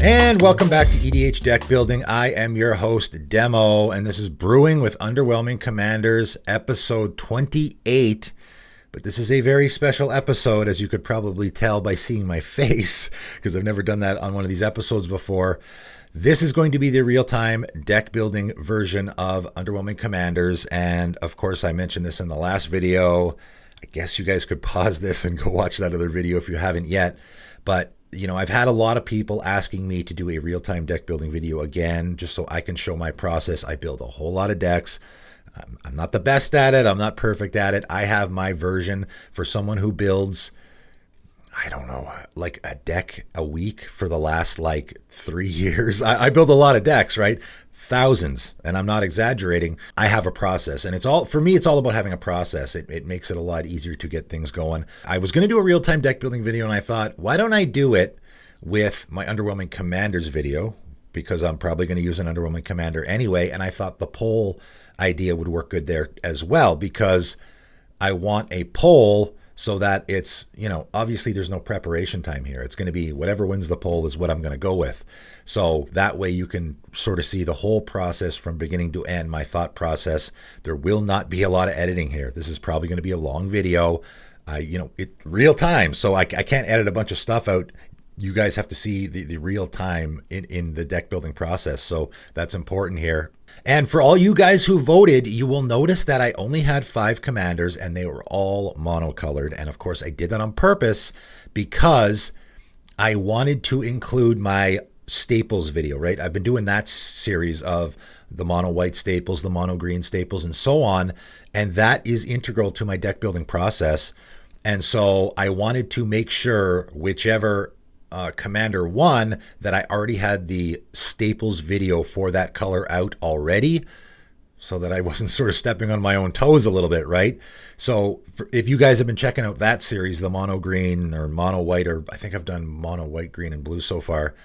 And welcome back to EDH Deck Building. I am your host, Demo, and this is Brewing with Underwhelming Commanders, episode 28. But this is a very special episode, as you could probably tell by seeing my face, because I've never done that on one of these episodes before. This is going to be the real-time deck building version of Underwhelming Commanders, and of course I mentioned this in the last video. I guess you guys could pause this and go watch that other video if you haven't yet, but you know, I've had a lot of people asking me to do a real-time deck building video again, just so I can show my process. I build a whole lot of decks. I'm not the best at it. I'm not perfect at it. I have my version for someone who builds, I don't know, like a deck a week for the last like 3 years. I build a lot of decks, right? Thousands, and I'm not exaggerating. I have a process, and it's all, for me, it's all about having a process. It makes it a lot easier to get things going. I was going to do a real-time deck building video, and I thought, why don't I do it with my Underwhelming Commanders video, because I'm probably going to use an Underwhelming Commander anyway, and I thought the poll idea would work good there as well, because I want a poll so that it's, you know, obviously there's no preparation time here. It's going to be whatever wins the poll is what I'm going to go with. So that way you can sort of see the whole process from beginning to end, my thought process. There will not be a lot of editing here. This is probably going to be a long video. Real time, so I can't edit a bunch of stuff out. You guys have to see the real time in the deck building process. So that's important here. And for all you guys who voted, you will notice that I only had 5 commanders and they were all monocolored. And of course I did that on purpose because I wanted to include my staples video, right? I've been doing that series of the mono white staples, the mono green staples, and so on. And that is integral to my deck building process. And so I wanted to make sure whichever Commander won, that I already had the staples video for that color out already, so that I wasn't sort of stepping on my own toes a little bit, right? So if you guys have been checking out that series, the mono green or mono white, or I think I've done mono white, green, and blue so far.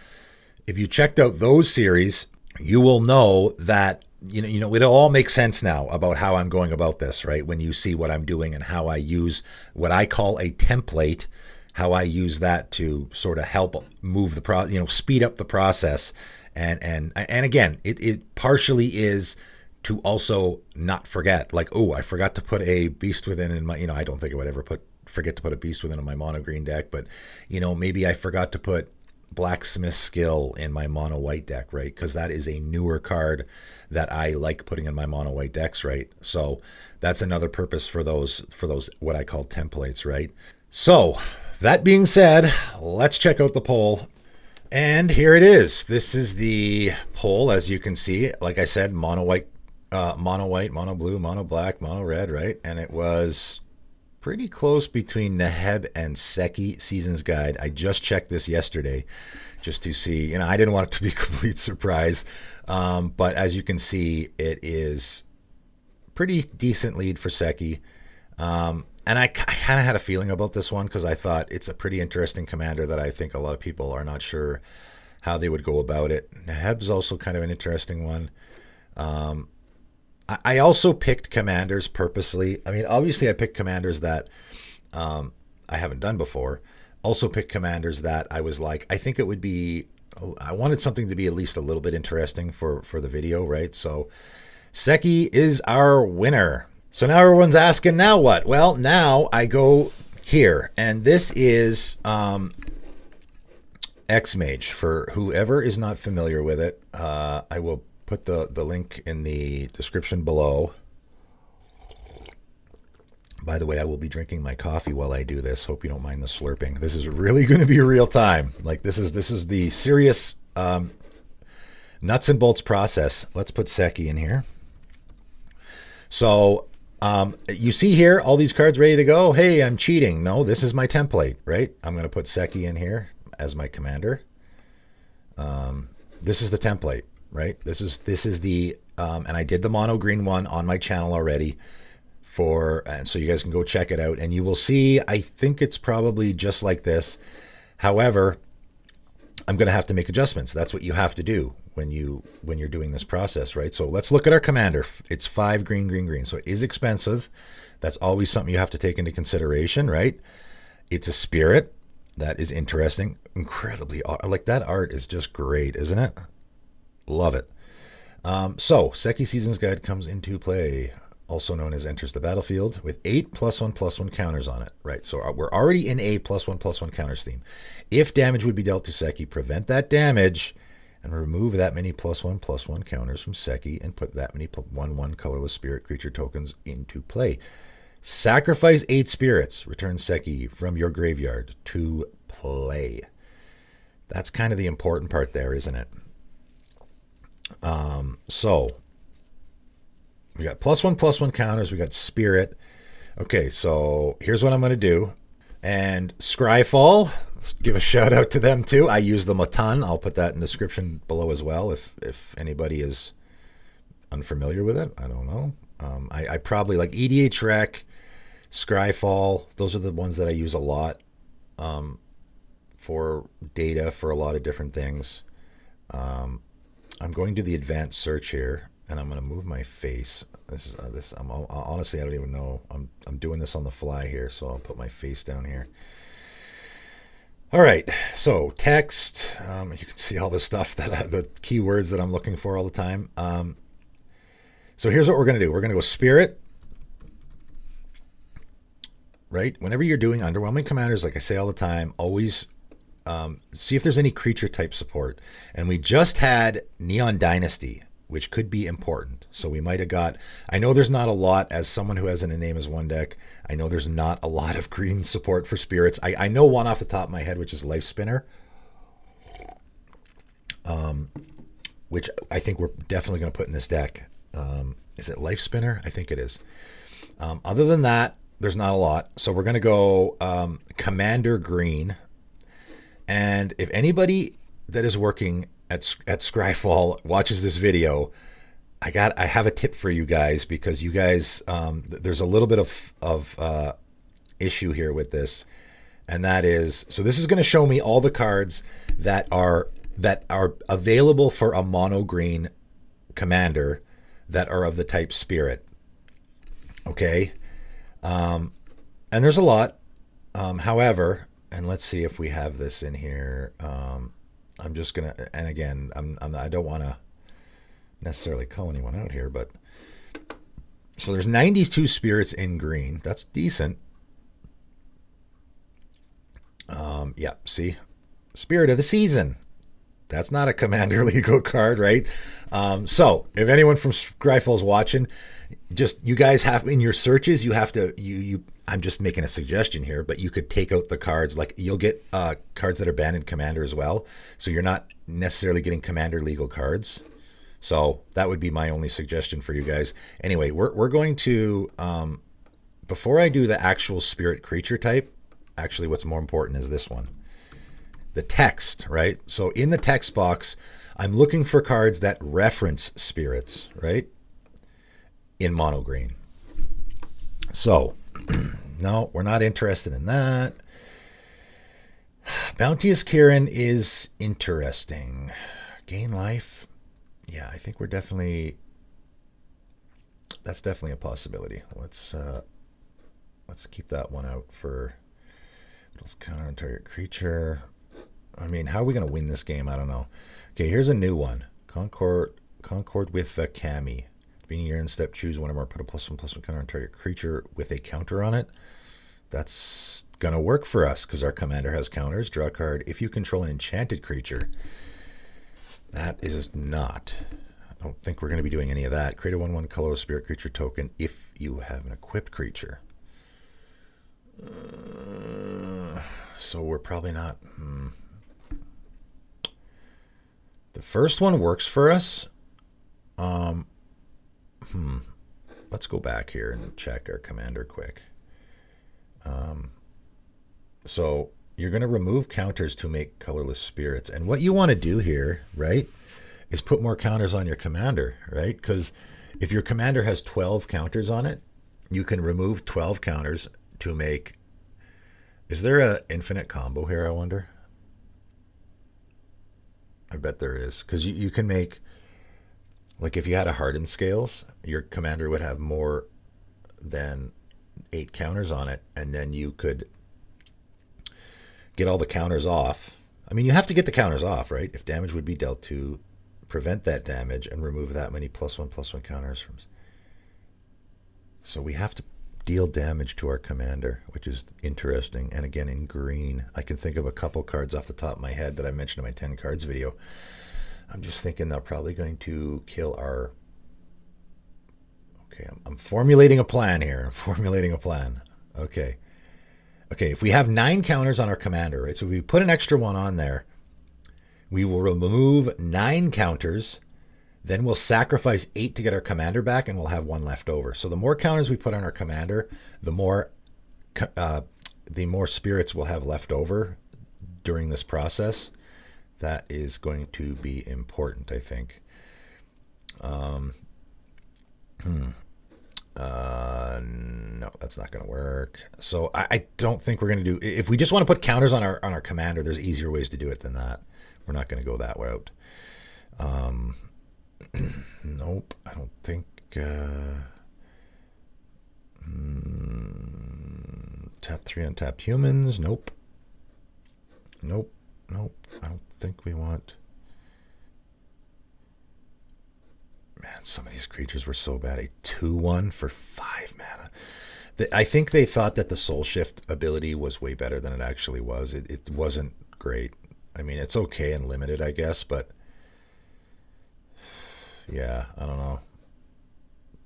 If you checked out those series, you will know that you know it all makes sense now about how I'm going about this, right? When you see what I'm doing and how I use what I call a template, how I use that to sort of help move the speed up the process. And again, it partially is to also not forget, like, oh, I forgot to put a beast within in my, I don't think I would ever forget to put a beast within in my mono green deck, but maybe I forgot to put blacksmith skill in my mono white deck, right? Because that is a newer card that I like putting in my mono white decks, right? So that's another purpose for those what I call templates, right? So that being said, let's check out the poll. And here it is. This is the poll, as you can see. Like I said, mono white, mono blue, mono black, mono red, right? And it was pretty close between Neheb and Sekki Season's Guide. I just checked this yesterday just to see. I didn't want it to be a complete surprise. But as you can see, it is pretty decent lead for Sekki. And I kind of had a feeling about this one because I thought it's a pretty interesting commander that I think a lot of people are not sure how they would go about it. Neheb's also kind of an interesting one. I also picked commanders purposely. I mean, obviously I picked commanders that I haven't done before. Also picked commanders that I was like, I think it would be, I wanted something to be at least a little bit interesting for the video, right? So Sekki is our winner. So now everyone's asking, now what? Well, now I go here, and this is Xmage. For whoever is not familiar with it, I will put the link in the description below. By the way, I will be drinking my coffee while I do this. Hope you don't mind the slurping. This is really going to be real time. Like this is the serious nuts and bolts process. Let's put Sekki in here. So you see here all these cards ready to go. Hey, I'm cheating. No, this is my template, right? I'm going to put Sekki in here as my commander. This is the template, right? This is the and I did the mono green one on my channel already and so you guys can go check it out and you will see, I think it's probably just like this. However, I'm going to have to make adjustments. That's what you have to do when you're doing this process, right? So let's look at our commander. It's 5 green, green, green. So it is expensive. That's always something you have to take into consideration, right? It's a spirit. That is interesting. Incredibly, like that art is just great, isn't it? Love it. So, Sekki Season's Guide comes into play, also known as enters the battlefield, with 8 +1/+1 counters on it. Right, so we're already in a +1/+1 counters theme. If damage would be dealt to Sekki, prevent that damage and remove that many +1/+1 counters from Sekki and put that many 1/1 colorless spirit creature tokens into play. Sacrifice 8 spirits, return Sekki from your graveyard to play. That's kind of the important part there, isn't it? So we got +1/+1 counters. We got spirit. Okay, so here's what I'm going to do. And Scryfall, give a shout out to them too. I use them a ton. I'll put that in the description below as well if anybody is unfamiliar with it. I don't know. I probably like EDH Rec, Scryfall. Those are the ones that I use a lot for data for a lot of different things. I'm going to the advanced search here, and I'm going to move my face. Honestly, I don't even know. I'm doing this on the fly here, so I'll put my face down here. All right, so text. You can see all the stuff the keywords that I'm looking for all the time. So here's what we're going to do. We're going to go spirit. Right, whenever you're doing underwhelming commanders, like I say all the time, always see if there's any creature type support. And we just had Neon Dynasty, which could be important. So we might have got, I know there's not a lot, as someone who has in a name as one deck, I know there's not a lot of green support for spirits. I know one off the top of my head, which is Life Spinner, which I think we're definitely going to put in this deck. Is it Life Spinner? I think it is. Other than that, there's not a lot. So we're going to go Commander Green. And if anybody that is working at Scryfall watches this video, I have a tip for you guys, because you guys, there's a little bit of issue here with this, and that is, so this is going to show me all the cards that are available for a mono green commander that are of the type spirit. Okay, and there's a lot. However, and let's see if we have this in here. I'm just gonna, and again, I don't want to necessarily call anyone out here, but so there's 92 spirits in green. That's decent. Yeah, see, Spirit of the Season. That's not a Commander legal card, right? So if anyone from Scryfall is watching, just, you guys have in your searches, you have to, I'm just making a suggestion here, but you could take out the cards. Like, you'll get cards that are banned in Commander as well. So you're not necessarily getting Commander legal cards. So that would be my only suggestion for you guys. Anyway, we're going to, before I do the actual spirit creature type, actually what's more important is this one. The text, right? So in the text box, I'm looking for cards that reference spirits, right? In mono green. So, no, we're not interested in that. Bounteous Kieran is interesting. Gain life. Yeah, I think we're definitely, that's definitely a possibility. Let's keep that one out for, let's counter on target creature. I mean, how are we going to win this game? I don't know. Okay, here's a new one. Concord with the Kami. Being your end step, choose one or more, put a +1/+1 counter on target creature with a counter on it. That's going to work for us because our commander has counters. Draw a card if you control an enchanted creature. That is not. I don't think we're going to be doing any of that. Create a 1/1 colorless spirit creature token if you have an equipped creature. So we're probably not. The first one works for us. Let's go back here and check our commander quick. So you're going to remove counters to make colorless spirits. And what you want to do here, right, is put more counters on your commander, right? Because if your commander has 12 counters on it, you can remove 12 counters to make... Is there an infinite combo here, I wonder? I bet there is. Because you can make... Like if you had a hardened scales, your commander would have more than 8 counters on it, and then you could get all the counters off. I mean, you have to get the counters off, right? If damage would be dealt to prevent that damage and remove that many +1/+1 counters from. So we have to deal damage to our commander, which is interesting. And again, in green, I can think of a couple cards off the top of my head that I mentioned in my 10 cards video. I'm just thinking they're probably going to kill our... Okay, I'm formulating a plan here. I'm formulating a plan. Okay. Okay, if we have 9 counters on our commander, right? So if we put an extra one on there, we will remove 9 counters, then we'll sacrifice 8 to get our commander back, and we'll have 1 left over. So the more counters we put on our commander, the more spirits we'll have left over during this process. That is going to be important, I think. No, that's not going to work. So I don't think we're going to do... If we just want to put counters on our commander, there's easier ways to do it than that. We're not going to go that route. Nope, I don't think... tap 3 untapped humans. Nope. Nope. Nope. I don't think we want... Man, some of these creatures were so bad. A 2/1 for 5 mana. I think they thought that the Soul Shift ability was way better than it actually was. It wasn't great. I mean, it's okay and limited, I guess, but yeah, I don't know.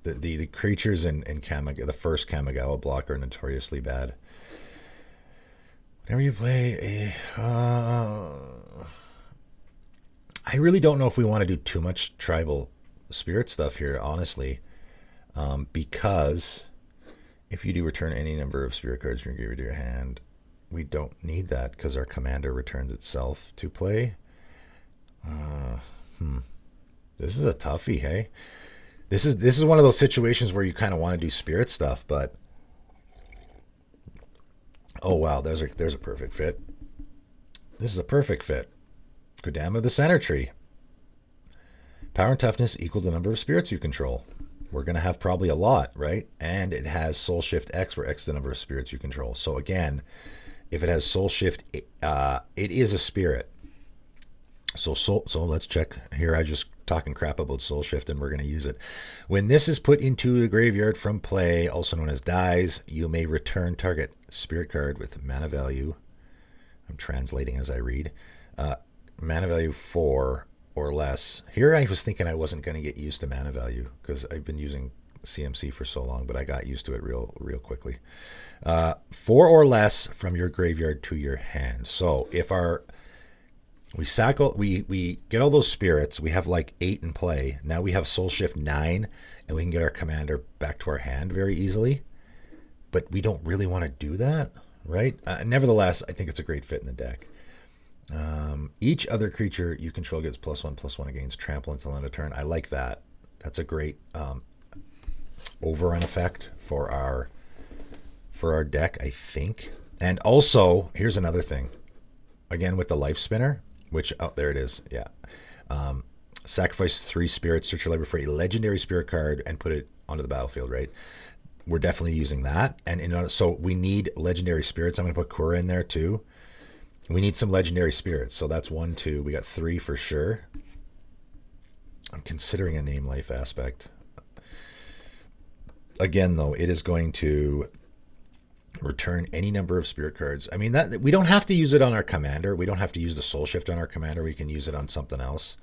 The creatures in the first Kamigawa block are notoriously bad. Whenever you play I really don't know if we want to do too much tribal spirit stuff here, honestly, because if you do return any number of spirit cards from your graveyard to your hand, we don't need that because our commander returns itself to play. This is a toughie, hey? This is one of those situations where you kind of want to do spirit stuff, but oh wow, there's a perfect fit. This is a perfect fit. Kodama of the Center Tree. Power and toughness equal the number of spirits you control. We're going to have probably a lot, right? And it has Soul Shift X, where X is the number of spirits you control. So again, if it has Soul Shift, it is a spirit. So let's check here. I just talking crap about Soul Shift, and we're going to use it. When this is put into the graveyard from play, also known as dies, you may return target spirit card with mana value. I'm translating as I read. Mana value 4 or less. Here I was thinking I wasn't going to get used to mana value because I've been using CMC for so long, but I got used to it real quickly. 4 or less from your graveyard to your hand. So if we get all those spirits, we have like 8 in play. Now we have Soul Shift 9, and we can get our commander back to our hand very easily. But we don't really want to do that, right? Nevertheless, I think it's a great fit in the deck. Each other creature you control gets +1/+1 against trample until end of turn. I like that. That's a great overrun effect for our deck, I think. And also, here's another thing. Again, with the life spinner, which, oh, there it is. Yeah. Sacrifice 3 spirits, search your library for a legendary spirit card, and put it onto the battlefield, right? We're definitely using that. And so we need legendary spirits. I'm going to put Kura in there too. We need some legendary spirits. So that's 1, 2. We got 3 for sure. I'm considering a name life aspect. Again, though, it is going to return any number of spirit cards. I mean, that we don't have to use it on our commander. We don't have to use the Soul Shift on our commander. We can use it on something else,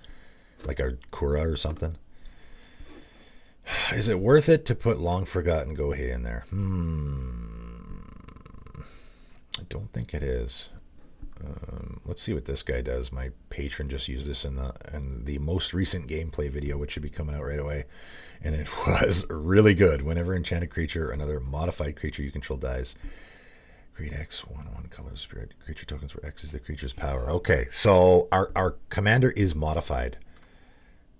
like our Kura or something. Is it worth it to put Long Forgotten Gohei in there? I don't think it is. Let's see what this guy does. My patron just used this in the most recent gameplay video, which should be coming out right away, and it was really good. Whenever enchanted creature or another modified creature you control dies, create X 1/1 color spirit creature tokens where X is the creature's power. Okay, so our commander is modified.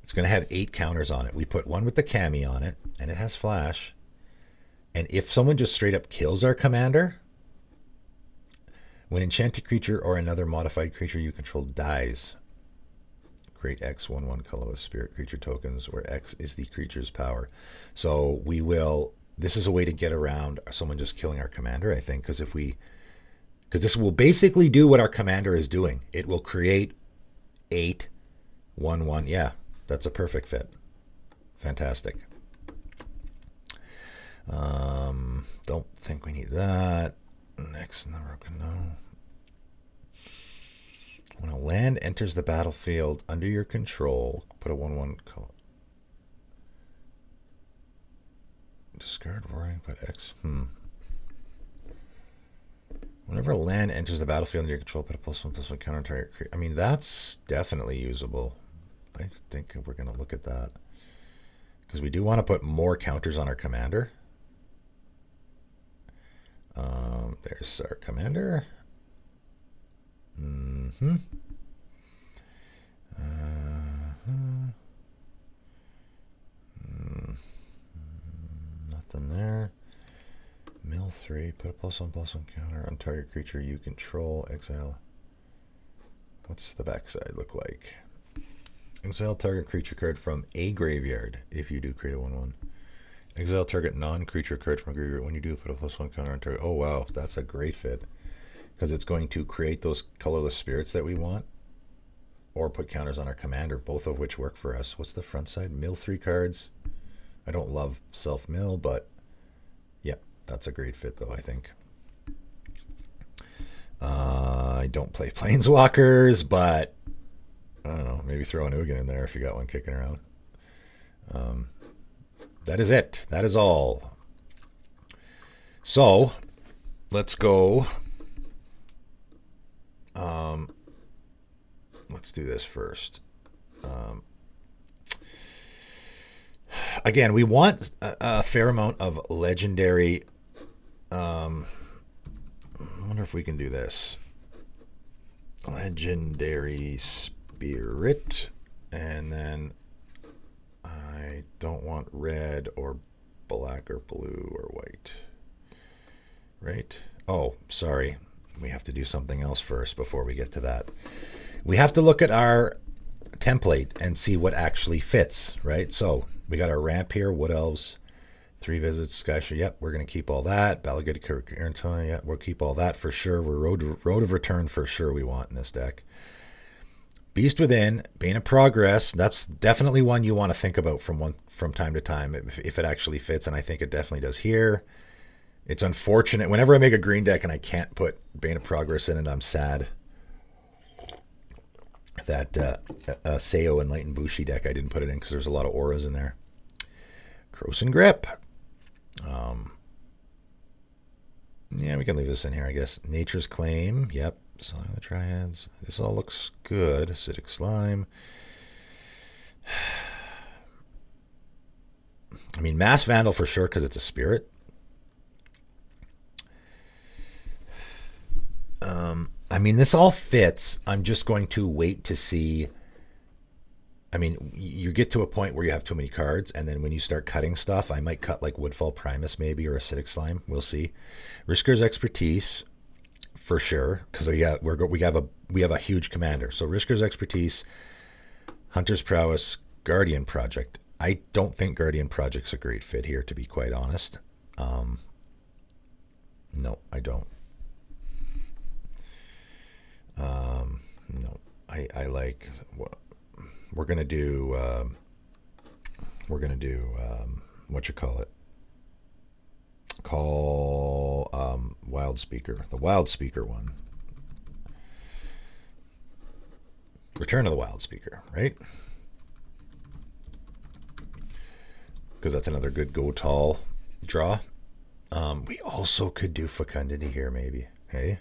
It's going to have 8 counters on it. We put 1 with the Kami on it, and it has flash. And if someone just straight up kills our commander, when enchanted creature or another modified creature you control dies, create X 1/1 colorless spirit creature tokens where X is the creature's power. So we will. This is a way to get around someone just killing our commander, I think, because if we Because this will basically do what our commander is doing. It will create 8, 1, 1. Yeah, that's a perfect fit. Fantastic. Don't think we need that. Next number, no. When a land enters the battlefield under your control, put a 1/1 color. Discard roaring, put X. Whenever a land enters the battlefield under your control, put a +1/+1 counter on target. I mean, that's definitely usable. I think we're going to look at that. Because we do want to put more counters on our commander. There's our commander. Nothing there. Mill 3. Put a +1/+1 counter on target creature you control. Exile. What's the backside look like? Exile target creature card from a graveyard if you do create a 1/1. Exile target non-creature card from a graveyard. When you do, put a +1 counter on target. Oh, wow. That's a great fit. Because it's going to create those colorless spirits that we want. Or put counters on our commander, both of which work for us. What's the front side? Mill 3 cards. I don't love self-mill, but yeah, that's a great fit, though, I think. I don't play Planeswalkers, but I don't know, maybe throw an Ugin in there if you got one kicking around. That is it. That is all. So, let's go. Let's do this first. Again, we want a fair amount of legendary. I wonder if we can do this. Legendary spirit. And then I don't want red or black or blue or white. Right? Oh, sorry. We have to do something else first before we get to that. We have to look at our template and see what actually fits, right? So we got our ramp here, Wood Elves, 3 visits, Sky Shore. Yep, we're going to keep all that. Balagate Irantona, yeah, we'll keep all that for sure. We're Road of Return for sure we want in this deck. Beast Within, Bane of Progress, that's definitely one you want to think about from time to time if it actually fits, and I think it definitely does here. It's unfortunate. Whenever I make a green deck and I can't put Bane of Progress in it, I'm sad. That Seo Enlightened Bushi deck, I didn't put it in because there's a lot of auras in there. Croson Grip. Yeah, we can leave this in here, I guess. Nature's Claim. Yep. Selling the Triads. This all looks good. Acidic Slime. I mean, Mass Vandal for sure because it's a spirit. I mean, this all fits. I'm just going to wait to see. I mean, you get to a point where you have too many cards, and then when you start cutting stuff, I might cut like Woodfall Primus maybe, or Acidic Slime. We'll see. Risker's Expertise for sure, because yeah, we have a huge commander. So Risker's Expertise, Hunter's Prowess, Guardian Project. I don't think Guardian Project's a great fit here, to be quite honest. No, I don't. No, I like. We're gonna do. What you call it? Wild Speaker. The Wild Speaker one. Return of the Wild Speaker, right? Because that's another good go tall draw. We also could do Fecundity here, maybe. Hey.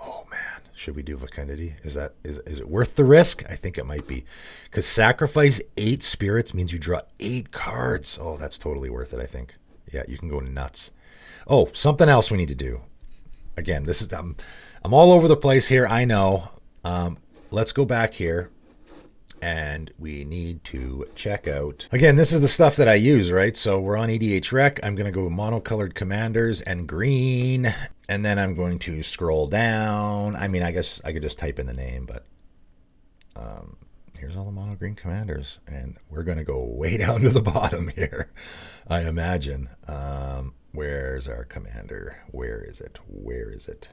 Oh man, should we do Fecundity? Is it worth the risk? I think it might be, because sacrifice 8 spirits means you draw 8 cards. Oh, that's totally worth it. I think. Yeah, you can go nuts. Oh, something else we need to do. Again, this is I'm all over the place here. I know. Let's go back here, and we need to check out. Again, this is the stuff that I use, right? So we're on EDH Rec. I'm going to go monocolored commanders and green. And then I'm going to scroll down. I mean, I guess I could just type in the name, but here's all the mono green commanders. And we're going to go way down to the bottom here, I imagine. Where's our commander? Where is it? Where is it?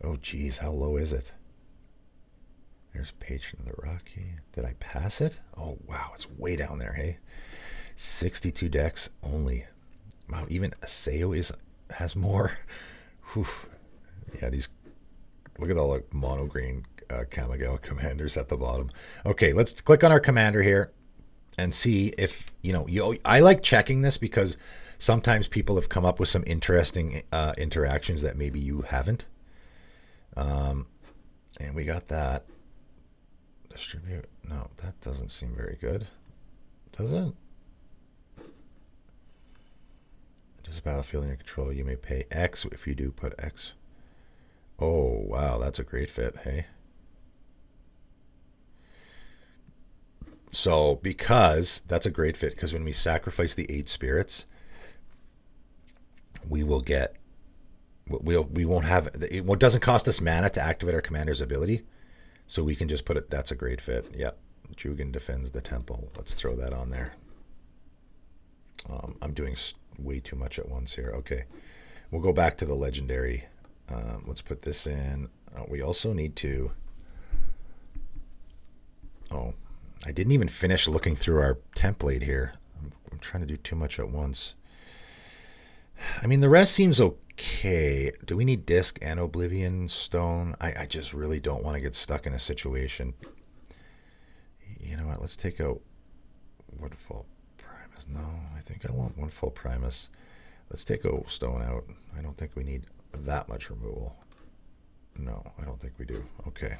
Oh, geez, how low is it? There's Patron of the Rocky. Did I pass it? Oh, wow, it's way down there, hey? 62 decks only. Wow, even Aseo has more. Whew. Yeah, these... Look at all the mono green Kamigawa commanders at the bottom. Okay, let's click on our commander here and see if, I like checking this because sometimes people have come up with some interesting interactions that maybe you haven't. And we got that. Distribute. No, that doesn't seem very good. Does it? Just battlefield in your control. You may pay X if you do put X. Oh, wow, that's a great fit, hey? So, because that's a great fit, because when we sacrifice the 8 spirits, we will get, we won't have, it doesn't cost us mana to activate our commander's ability, so we can just put it, that's a great fit. Yep, Jugan defends the temple. Let's throw that on there. I'm doing way too much at once here. Okay, we'll go back to the legendary. Let's put this in. We also need to, I didn't even finish looking through our template here. I'm trying to do too much at once. I mean, the rest seems okay. Do we need Disc and Oblivion Stone? I just really don't want to get stuck in a situation. You know what? Let's take out Woodfall Primus. No, I think I want Woodfall Primus. Let's take a Stone out. I don't think we need that much removal. No, I don't think we do. Okay.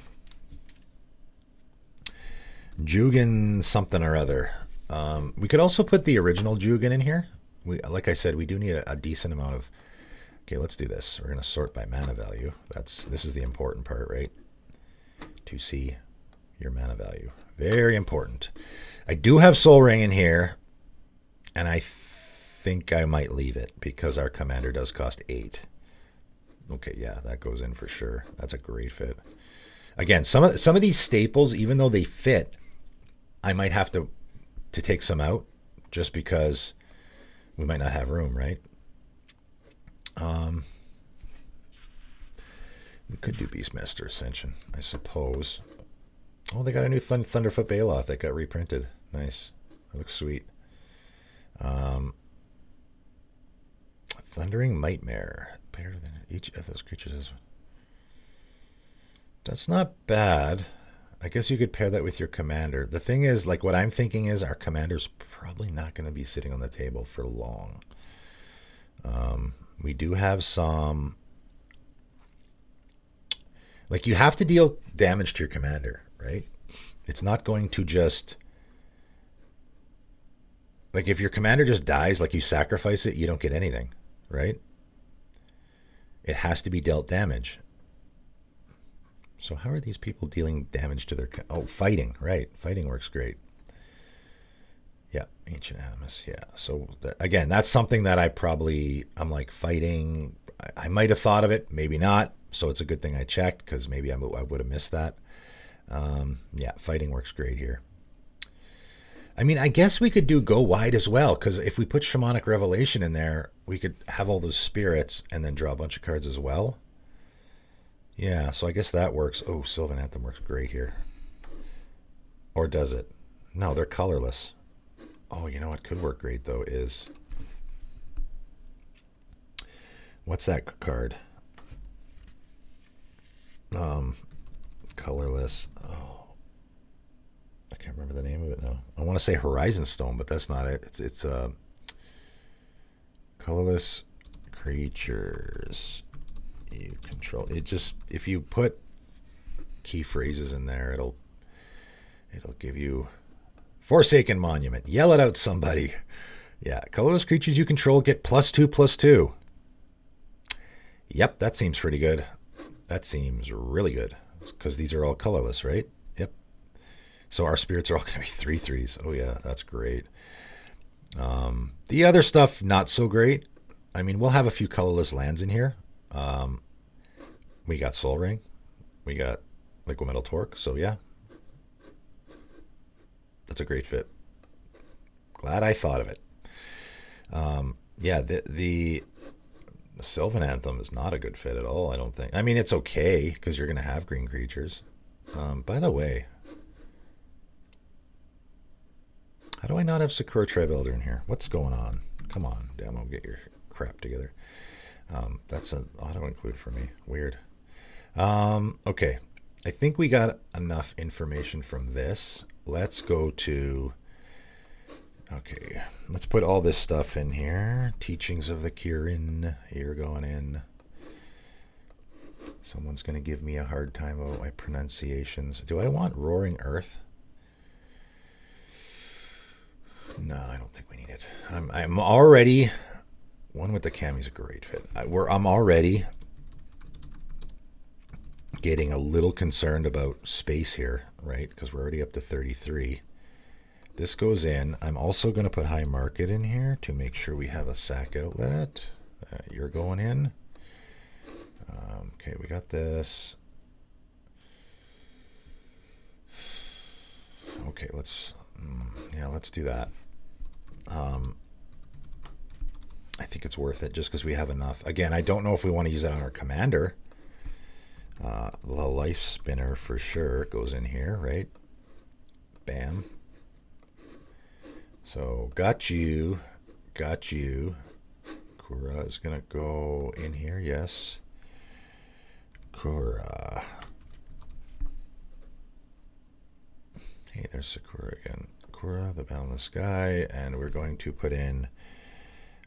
Jugan something or other. We could also put the original Jugan in here. Like I said, we do need a decent amount of... Okay, let's do this. We're going to sort by mana value. This is the important part, right? To see your mana value. Very important. I do have Soul Ring in here, and I think I might leave it because our commander does cost 8. Okay, yeah, that goes in for sure. That's a great fit. Again, some of these staples, even though they fit, I might have to take some out just because we might not have room, right? We could do Beastmaster Ascension, I suppose. Oh, they got a new Thunderfoot Baloth that got reprinted. Nice. That looks sweet. Thundering Nightmare. Better than each of those creatures is... That's not bad. I guess you could pair that with your commander. The thing is, like, what I'm thinking is our commander's probably not going to be sitting on the table for long. We do have some... Like, you have to deal damage to your commander, right? It's not going to just... Like, if your commander just dies, like, you sacrifice it, you don't get anything, right? It has to be dealt damage. So how are these people dealing damage to their... Oh, fighting, right. Fighting works great. Yeah, Ancient Animus, yeah. So, again, that's something that I'm like, fighting... I might have thought of it, maybe not. So it's a good thing I checked, because maybe I would have missed that. Yeah, fighting works great here. I mean, I guess we could do Go Wide as well, because if we put Shamanic Revelation in there, we could have all those spirits and then draw a bunch of cards as well. Yeah, so I guess that works. Oh, Sylvan Anthem works great here. Or does it? No, they're colorless. Oh, you know what could work great, though, is... What's that card? Colorless. Oh, I can't remember the name of it now. I want to say Horizon Stone, but that's not it. It's colorless creatures you control. It just, if you put key phrases in there, it'll give you Forsaken Monument. Yell it out, somebody. Yeah, colorless creatures you control get +2/+2. Yep, that seems pretty good. That seems really good, because these are all colorless, right? Yep. So our spirits are all going to be 3/3s. Oh, yeah, that's great. The other stuff, not so great. I mean, we'll have a few colorless lands in here. We got Soul Ring. We got Liquid Metal Torque. So, yeah. That's a great fit. Glad I thought of it. Yeah, The Sylvan Anthem is not a good fit at all, I don't think. I mean, it's okay because you're going to have green creatures. By the way, how do I not have Sakura Tribe Elder in here? What's going on? Come on, Demo, get your crap together. That's an auto include for me. Weird. Okay, I think we got enough information from this. Let's go to... Okay, let's put all this stuff in here. Teachings of the Kirin. You're going in. Someone's going to give me a hard time about my pronunciations. Do I want Roaring Earth? No, I don't think we need it. I'm already... One with the Cammy's a great fit. I'm already getting a little concerned about space here, right? Because we're already up to 33. This goes in. I'm also going to put High Market in here to make sure we have a sack outlet. You're going in. Okay, we got this. Okay, let's do that. I think it's worth it just because we have enough. Again, I don't know if we want to use that on our commander. The Life Spinner for sure goes in here, right? Bam. So, got you. Kura is going to go in here, yes. Kura. Hey, there's Sakura again. Kura, the Boundless Sky, and we're going to put in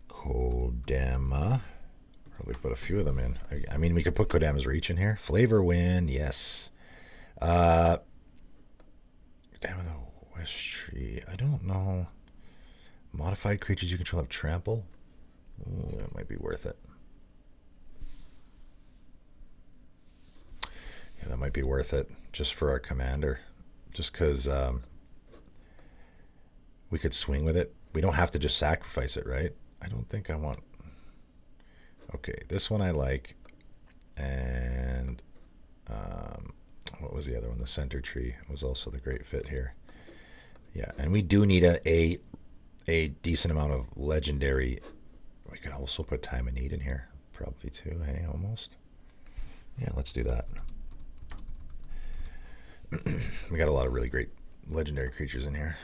Kodama. Probably put a few of them in. I mean, we could put Kodama's Reach in here. Flavor Wind, yes. Damn the West Tree. I don't know. Modified creatures you control have trample. Ooh, that might be worth it. Yeah, that might be worth it just for our commander. Just because we could swing with it. We don't have to just sacrifice it, right? I don't think I want... Okay, this one I like. And what was the other one? The Center Tree was also the great fit here. Yeah, and we do need a decent amount of legendary. We could also put Time of Need in here. Probably too, hey, almost. Yeah, let's do that. We got a lot of really great legendary creatures in here.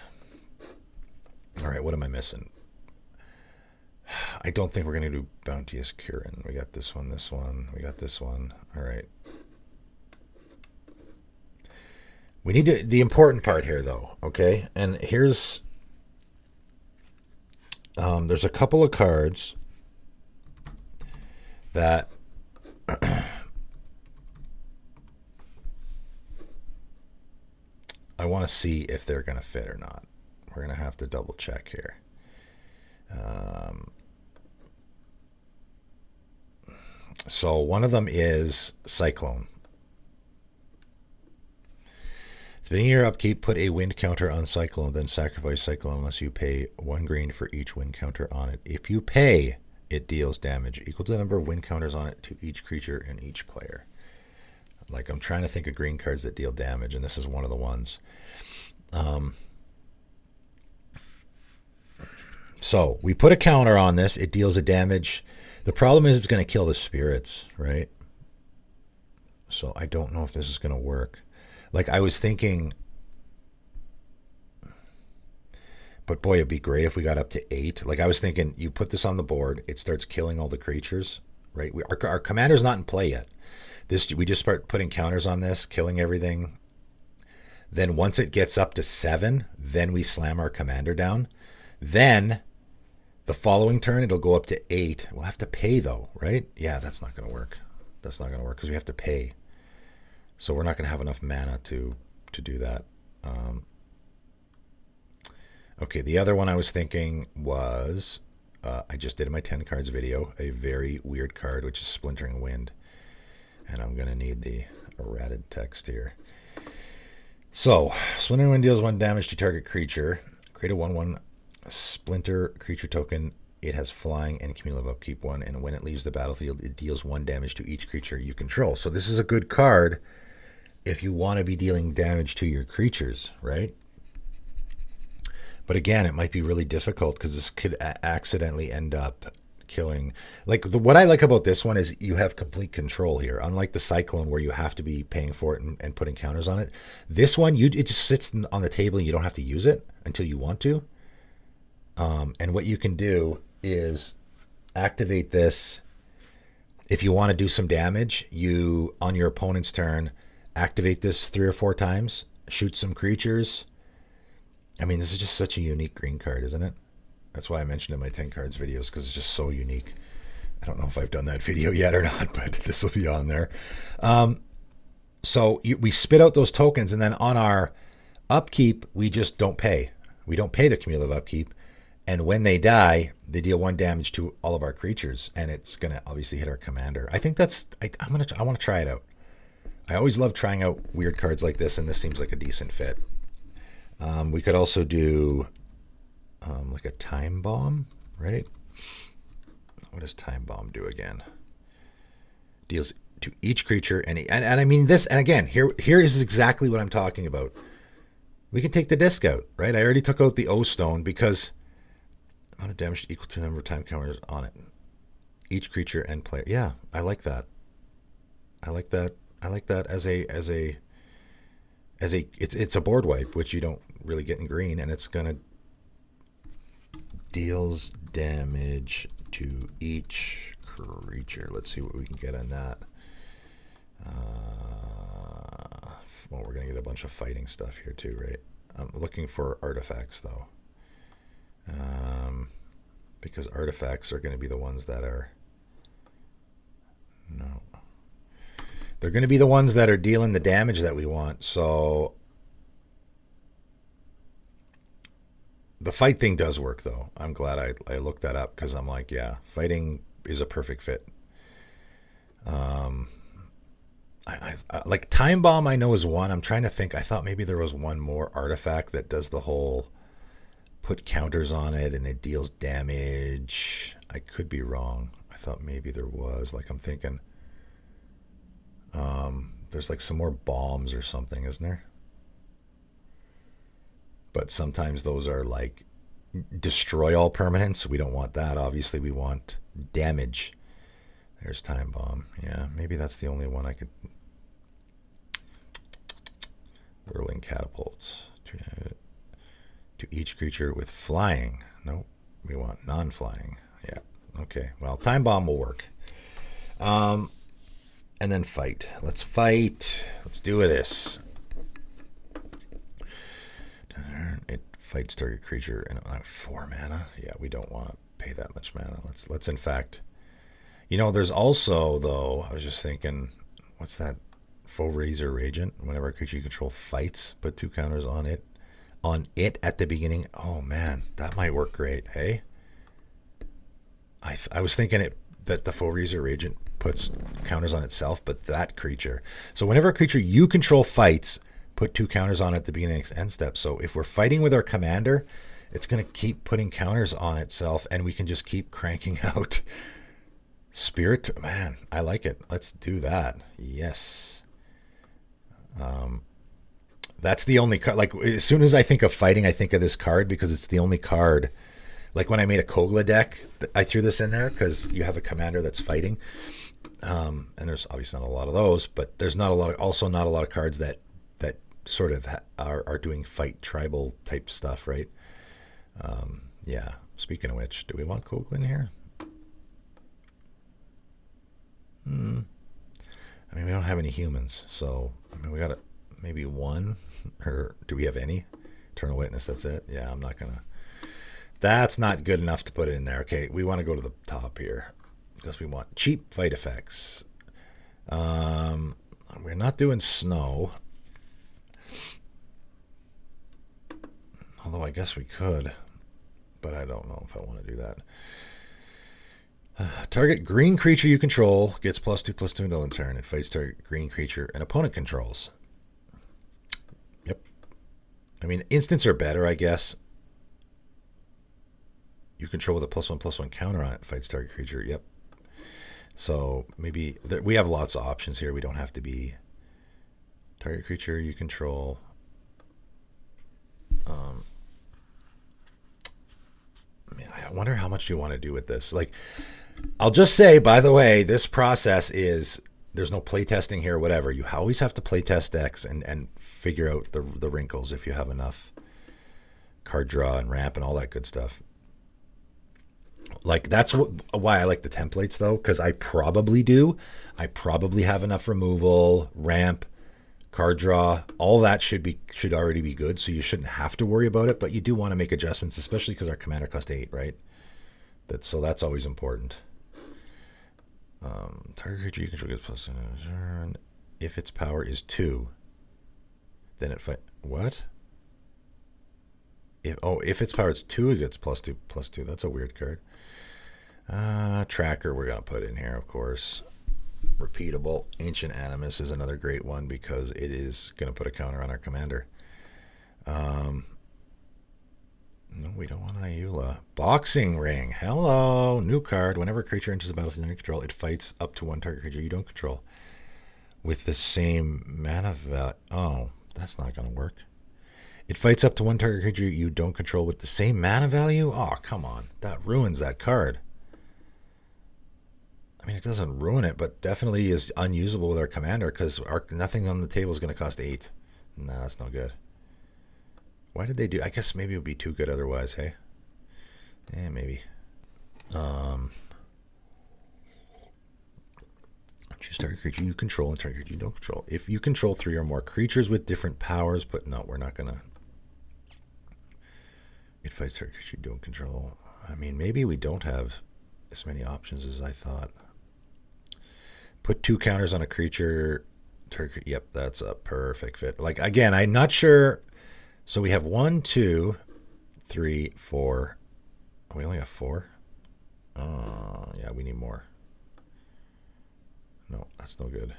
All right, what am I missing? I don't think we're going to do Bounteous Kirin. We got this one, we got this one. All right. We need to, the important part here, though, okay? And here's, there's a couple of cards that I want to see if they're going to fit or not. We're going to have to double check here. So one of them is Cyclone. At the beginning of your upkeep, put a wind counter on Cyclone, then sacrifice Cyclone unless you pay 1 green for each wind counter on it. If you pay, it deals damage equal to the number of wind counters on it to each creature and each player. Like, I'm trying to think of green cards that deal damage, and this is one of the ones. So we put a counter on this. It deals a damage. The problem is it's going to kill the spirits, right? So I don't know if this is going to work. Like, I was thinking, but boy, it'd be great if we got up to 8. Like, I was thinking, you put this on the board, it starts killing all the creatures, right? Our commander's not in play yet. We just start putting counters on this, killing everything. Then once it gets up to 7, then we slam our commander down. Then the following turn, it'll go up to 8. We'll have to pay, though, right? Yeah, that's not going to work. That's not going to work because we have to pay. So we're not going to have enough mana to do that. Okay, the other one I was thinking was, I just did in my 10 cards video, a very weird card, which is Splintering Wind. And I'm going to need the errated text here. So, Splintering Wind deals 1 damage to target creature. Create a 1/1 splinter creature token. It has flying and cumulative upkeep 1, and when it leaves the battlefield, it deals 1 damage to each creature you control. So this is a good card if you want to be dealing damage to your creatures, right? But again, it might be really difficult because this could accidentally end up killing. Like what I like about this one is you have complete control here. Unlike the Cyclone where you have to be paying for it and putting counters on it. This one, it just sits on the table and you don't have to use it until you want to. And what you can do is activate this. If you want to do some damage, you, on your opponent's turn, activate this 3 or 4 times, shoot some creatures. I mean, this is just such a unique green card, isn't it? That's why I mentioned in my 10 cards videos, because it's just so unique. I don't know if I've done that video yet or not, but this will be on there. So we spit out those tokens, and then on our upkeep, we just don't pay. We don't pay the cumulative upkeep. And when they die, they deal 1 damage to all of our creatures, and it's going to obviously hit our commander. I think that's... I want to try it out. I always love trying out weird cards like this, and this seems like a decent fit. We could also do like a Time Bomb, right? What does Time Bomb do again? Deals to each creature, and I mean this, and again, here is exactly what I'm talking about. We can take the disc out, right? I already took out the O Stone because amount of damage equal to the number of time counters on it. Each creature and player. Yeah, I like that. I like that as a it's a board wipe, which you don't really get in green, and it's gonna deals damage to each creature. Let's see what we can get on that. Well, we're gonna get a bunch of fighting stuff here too, right? I'm looking for artifacts though. Because artifacts are going to be the ones that are... No. They're going to be the ones that are dealing the damage that we want. So the fight thing does work, though. I'm glad I looked that up because I'm like, yeah, fighting is a perfect fit. Like Time Bomb I know is one. I'm trying to think. I thought maybe there was one more artifact that does the whole... put counters on it and it deals damage. I could be wrong. I thought maybe there was. Like I'm thinking there's like some more bombs or something, isn't there? But sometimes those are like destroy all permanents. We don't want that. Obviously we want damage. There's Time Bomb. Yeah, maybe that's the only one I could... Whirling Catapult. To each creature with flying. Nope. We want non-flying. Yeah. Okay. Well, Time Bomb will work. And then fight. Let's fight. Let's do this. It fights target creature and 4 mana. Yeah, we don't want to pay that much mana. Let's in fact... You know, there's also, though, I was just thinking, what's that? Foe Razor Ragent. Whenever a creature you control fights, put 2 counters on it. At the beginning. Oh man, that might work great. Hey, I was thinking that the Foe Razor Ragent puts counters on itself, but that creature. So whenever a creature you control fights, put 2 counters on it at the beginning and end step. So if we're fighting with our commander, it's going to keep putting counters on itself, and we can just keep cranking out Spirit. Man, I like it. Let's do that. Yes. That's the only card. Like, as soon as I think of fighting, I think of this card because it's the only card. Like when I made a Kogla deck, I threw this in there because you have a commander that's fighting. And there's obviously not a lot of those, but there's not a lot of cards that sort of are doing fight tribal type stuff, right? Yeah. Speaking of which, do we want Kogla in here? I mean, we don't have any humans, so I mean, we got maybe one, or do we have any? Eternal Witness, that's it. Yeah, I'm not gonna. That's not good enough to put it in there. Okay, we want to go to the top here because we want cheap fight effects. We're not doing snow, although I guess we could, but I don't know if I want to do that. Target green creature you control gets +2/+2 until end turn. It fights target green creature an opponent controls. Yep. I mean, instants are better, I guess. You control with a +1/+1 counter on it. Fights target creature. Yep. So maybe we have lots of options here. We don't have to be target creature you control. Man, I I wonder how much do you want to do with this? Like, I'll just say, by the way, this process is, there's no play testing here, whatever. You always have to play test decks and figure out the wrinkles if you have enough card draw and ramp and all that good stuff. Like, that's why I like the templates, though, because I probably do. I probably have enough removal, ramp, card draw. All that should already be good, so you shouldn't have to worry about it. But you do want to make adjustments, especially because our commander cost 8, right? So that's always important. Target creature you control gets plus turn. If its power is 2, then it fight. What? If its power is 2, it gets +2/+2. That's a weird card. Tracker we're gonna put in here, of course. Repeatable. Ancient Animus is another great one because it is gonna put a counter on our commander. No, we don't want Ayula. Boxing Ring. Hello. New card. Whenever a creature enters the battlefield under control, it fights up to one target creature you don't control with the same mana value. Oh, that's not going to work. It fights up to one target creature you don't control with the same mana value? Oh, come on. That ruins that card. I mean, it doesn't ruin it, but definitely is unusable with our commander because nothing on the table is going to cost 8. Nah, that's no good. Why did they do? I guess maybe it would be too good otherwise, hey? Yeah, maybe. Choose target creature you control and target creature you don't control. If you control 3 or more creatures with different powers, but no, we're not gonna. It fights target creature you don't control. I mean, maybe we don't have as many options as I thought. Put 2 counters on a creature. Target. Yep, that's a perfect fit. Like, again, I'm not sure. So we have 1, 2, 3, 4. We only have 4. Yeah, we need more. No, that's no good.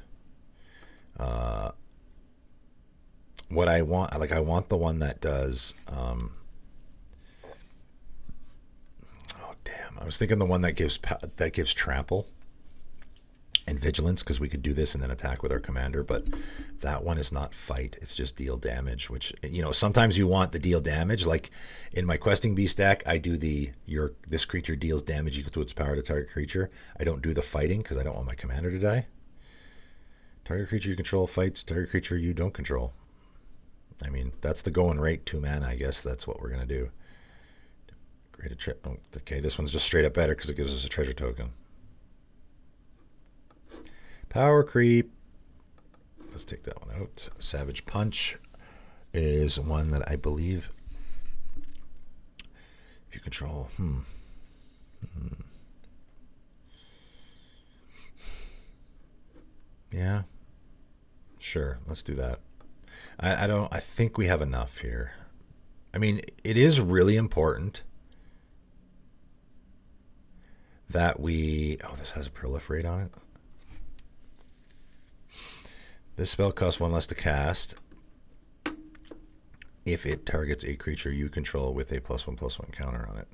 What I want, I want the one that does. Oh damn! I was thinking the one that gives trample and vigilance, because we could do this and then attack with our commander, but that one is not fight, it's just deal damage, which, you know, sometimes you want the deal damage. Like in my questing beast deck, I do this creature deals damage equal to its power to target creature. I don't do the fighting because I don't want my commander to die. Target creature you control fights target creature you don't control. I mean, that's the going rate, 2 mana. I guess that's what we're gonna do. Okay, this one's just straight up better because it gives us a treasure token. Power creep. Let's take that one out. Savage Punch is one that I believe if you control. Yeah. Sure, let's do that. I think we have enough here. I mean, it is really important that we. Oh, this has a proliferate on it. This spell costs 1 less to cast if it targets a creature you control with a +1/+1 counter on it.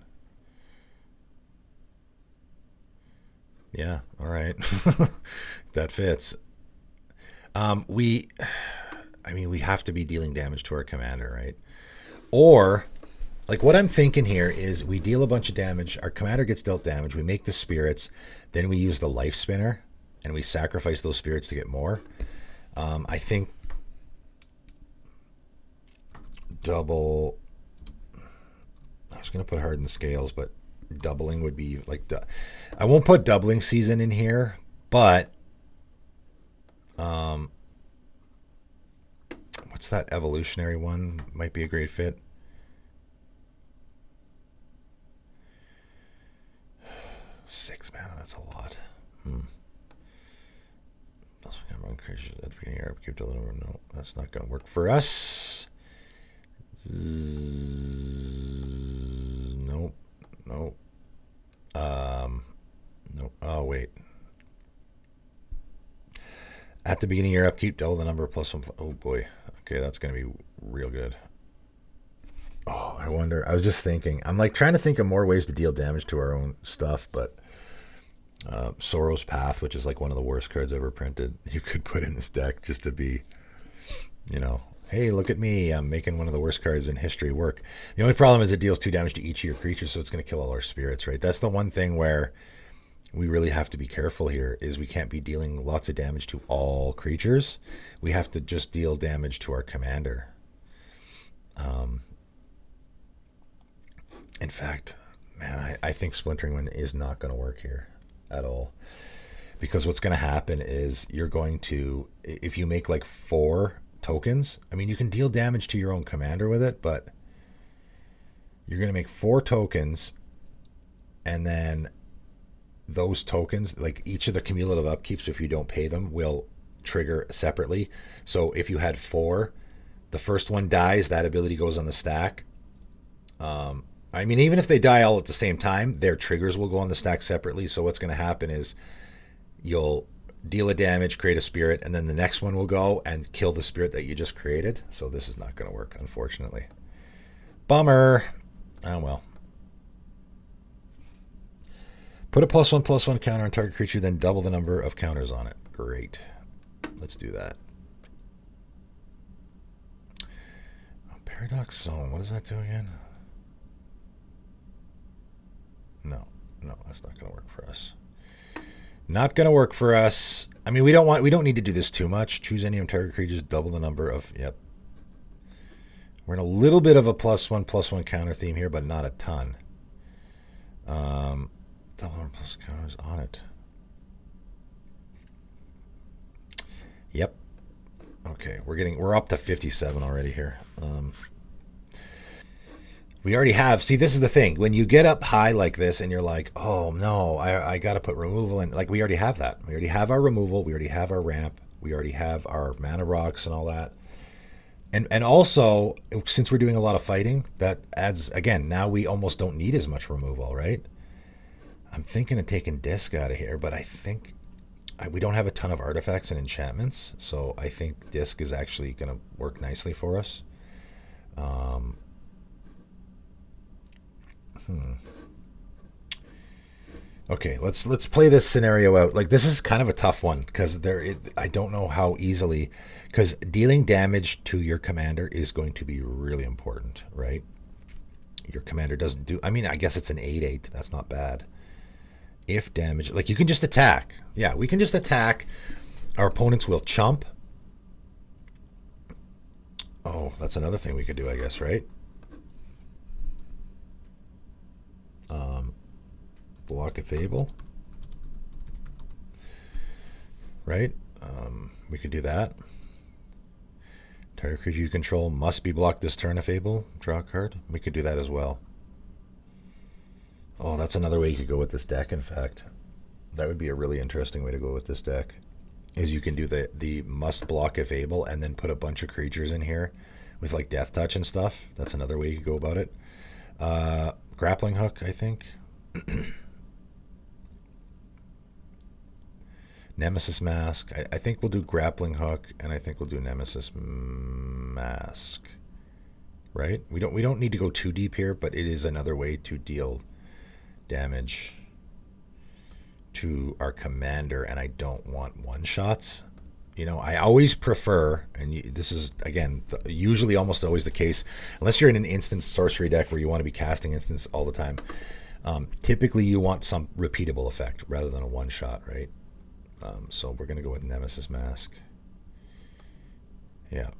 Yeah, all right. That fits. We have to be dealing damage to our commander, right? Or, like, what I'm thinking here is we deal a bunch of damage, our commander gets dealt damage, we make the spirits, then we use the life spinner, and we sacrifice those spirits to get more. I think double. I was going to put hardened scales, but doubling would be like I won't put doubling season in here, but what's that evolutionary one? Might be a great fit. Six mana, that's a lot. At the beginning of keep delivering. No, that's not going to work for us. Nope. Nope. Nope. Oh, wait. At the beginning of your upkeep, double the number +1. Oh, boy. Okay, that's going to be real good. Oh, I wonder. I was just thinking. I'm like trying to think of more ways to deal damage to our own stuff, but Sorrow's Path, which is like one of the worst cards ever printed, you could put in this deck just to be, you know, Hey, look at me. I'm making one of the worst cards in history work. The only problem is it deals 2 damage to each of your creatures, so it's going to kill all our spirits, right? That's the one thing where we really have to be careful here, is we can't be dealing lots of damage to all creatures. We have to just deal damage to our commander. In fact, man, I think Splintering Wind is not going to work here at all. Because what's going to happen is you're going to, if you make like 4 tokens, I mean, you can deal damage to your own commander with it, but you're going to make 4 tokens, and then those tokens, like each of the cumulative upkeeps, if you don't pay them, will trigger separately. So if you had 4, the first one dies, that ability goes on the stack. I mean, even if they die all at the same time, their triggers will go on the stack separately. So what's going to happen is you'll deal a damage, create a spirit, and then the next one will go and kill the spirit that you just created. So this is not going to work, unfortunately. Bummer. Oh, well. Put a +1/+1 counter on target creature, then double the number of counters on it. Great. Let's do that. Oh, Paradox Zone. What does that do again? No, that's not going to work for us. Not going to work for us. I mean, we don't need to do this too much. Choose any of target creatures, double the number of, yep. We're in a little bit of a +1/+1 counter theme here, but not a ton. Double number plus counters on it. Yep. Okay, we're up to 57 already here. We already have, see, this is the thing. When you get up high like this and you're like, oh no, I got to put removal in. Like, we already have that. We already have our removal. We already have our ramp. We already have our mana rocks and all that. And also, since we're doing a lot of fighting, that adds, again, now we almost don't need as much removal, right? I'm thinking of taking Disc out of here, but I think we don't have a ton of artifacts and enchantments, so I think Disc is actually going to work nicely for us. Okay, let's play this scenario out. Like, this is kind of a tough one because I don't know how easily, because dealing damage to your commander is going to be really important, right? Your commander doesn't do, I mean, I guess it's an 8/8. That's not bad. If damage, like, you can just attack. Yeah, we can just attack. Our opponents will chump. Oh, that's another thing we could do, I guess, right? Block a Fable, right? We could do that. Target creature you control must be blocked this turn. A Fable, draw a card. We could do that as well. Oh, that's another way you could go with this deck. In fact, that would be a really interesting way to go with this deck. Is you can do the must block a Fable and then put a bunch of creatures in here with like Death Touch and stuff. That's another way you could go about it. Grappling Hook, I think. Nemesis Mask. I think we'll do Grappling Hook, and I think we'll do Nemesis Mask. Right? We don't need to go too deep here, but it is another way to deal damage to our commander, and I don't want one-shots. You know, I always prefer, and this is, again, usually almost always the case, unless you're in an instant sorcery deck where you want to be casting instants all the time, typically you want some repeatable effect rather than a one-shot, right? So we're going to go with Nemesis Mask. Yeah.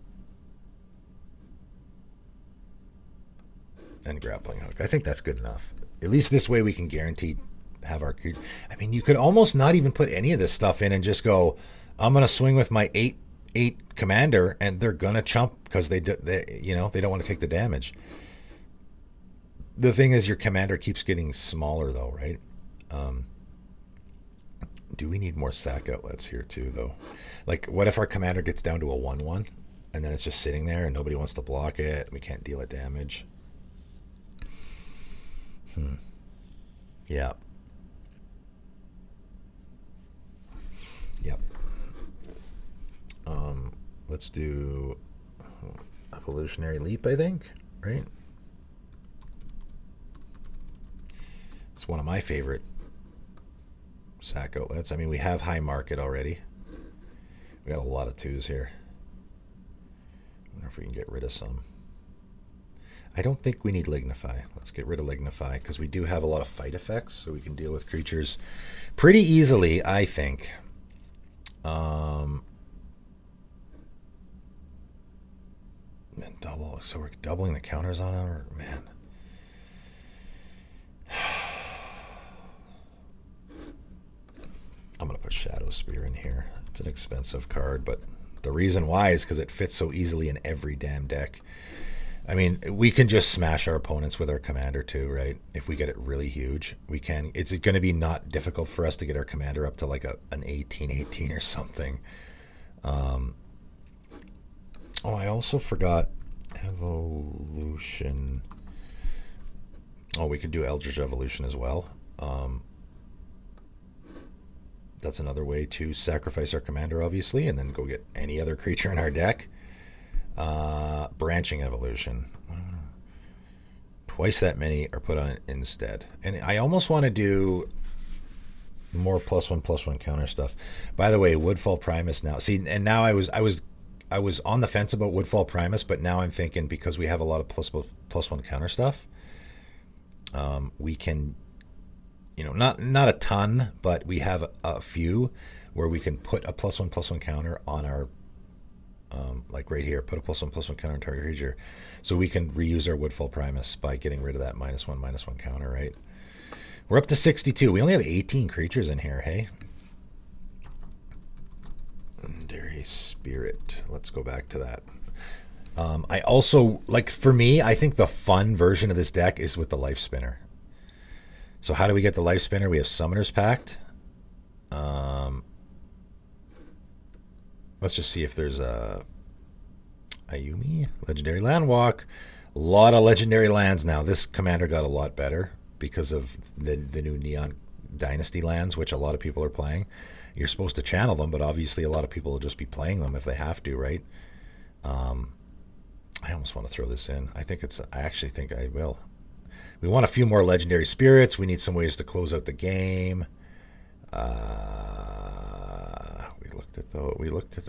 And Grappling Hook. I think that's good enough. At least this way we can guarantee have our... I mean, you could almost not even put any of this stuff in and just go, I'm going to swing with my 8/8 commander, and they're going to chump because they don't want to take the damage. The thing is, your commander keeps getting smaller, though, right? Do we need more sack outlets here, too, though? Like, what if our commander gets down to a 1/1, and then it's just sitting there, and nobody wants to block it, we can't deal it damage? Yeah. Yep. Let's do Evolutionary Leap, I think, right? It's one of my favorite sack outlets. I mean, we have High Market already. We got a lot of 2s here. wonder if we can get rid of some. I don't think we need Lignify. Let's get rid of Lignify because we do have a lot of fight effects, so we can deal with creatures pretty easily, I think. And double, so we're doubling the counters on our man. I'm gonna put Shadow Spear in here. It's an expensive card, but the reason why is because it fits so easily in every damn deck. I mean, we can just smash our opponents with our commander too, right? If we get it really huge, we can. It's going to be not difficult for us to get our commander up to like an 18-18 or something. Oh, I also forgot Evolution. Oh, we could do Eldritch Evolution as well. That's another way to sacrifice our commander, obviously, and then go get any other creature in our deck. Branching Evolution. Twice that many are put on it instead. And I almost want to do more +1/+1 counter stuff. By the way, Woodfall Primus now. See, and now I was on the fence about Woodfall Primus, but now I'm thinking because we have a lot of +1 counter stuff, we can, not a ton, but we have a few where we can put a +1/+1 counter on our, like right here, put a +1/+1 counter on target creature, so we can reuse our Woodfall Primus by getting rid of that -1/-1 counter, right? We're up to 62. We only have 18 creatures in here, hey? Legendary Spirit. Let's go back to that. I also, like, for me, I think the fun version of this deck is with the Life Spinner. So how do we get the Life Spinner? We have Summoner's Pact. Let's just see if there's a Ayumi, Legendary Landwalk. A lot of legendary lands now. This commander got a lot better because of the new Neon Dynasty lands, which a lot of people are playing. You're supposed to channel them, but obviously a lot of people will just be playing them if they have to, right? I almost want to throw this in. I actually think I will. We want a few more Legendary Spirits. We need some ways to close out the game. We looked at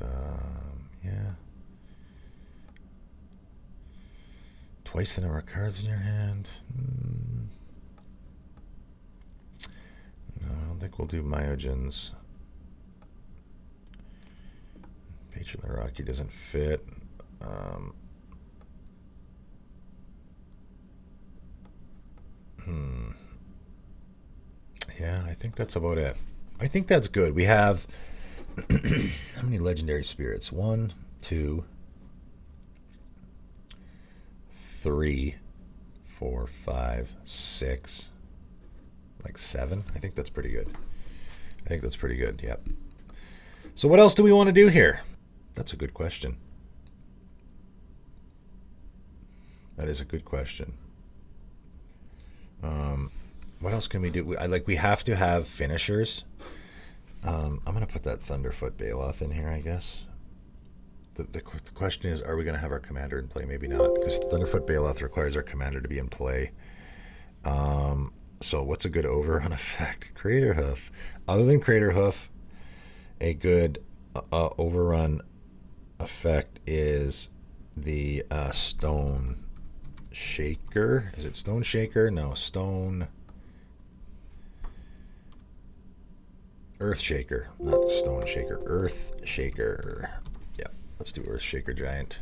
yeah. Twice the number of cards in your hand. No, I don't think we'll do Myogens. Patron the Rocky doesn't fit. Yeah, I think that's about it. I think that's good. We have how many Legendary Spirits? 1, 2, 3, 4, 5, 6, like 7. I think that's pretty good. Yep. So what else do we want to do here? That's a good question. That is a good question. What else can we do? We have to have finishers. I'm going to put that Thunderfoot Baloth in here, I guess. The question is, are we going to have our commander in play? Maybe not, because Thunderfoot Baloth requires our commander to be in play. So what's a good overrun effect? Crater Hoof. Other than Crater Hoof, a good overrun effect is the Stone Shaker. Is it Stone Shaker? No, Stone Earth Shaker, not Stone Shaker. Earth Shaker. Yeah, let's do Earth Shaker Giant.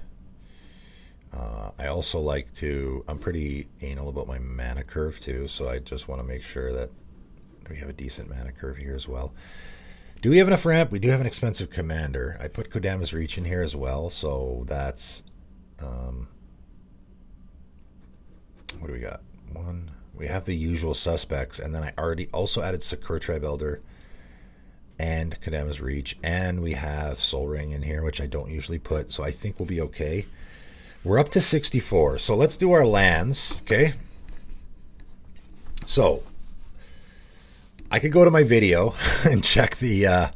I also like to, I'm pretty anal about my mana curve too, so I just want to make sure that we have a decent mana curve here as well. Do we have enough ramp? We do have an expensive commander. I put Kodama's Reach in here as well, so that's, what do we got? One. We have the usual suspects, and then I already also added Sakura Tribe Elder and Kodama's Reach, and we have Soul Ring in here, which I don't usually put, so I think we'll be okay. We're up to 64, so let's do our lands, okay? So I could go to my video and check the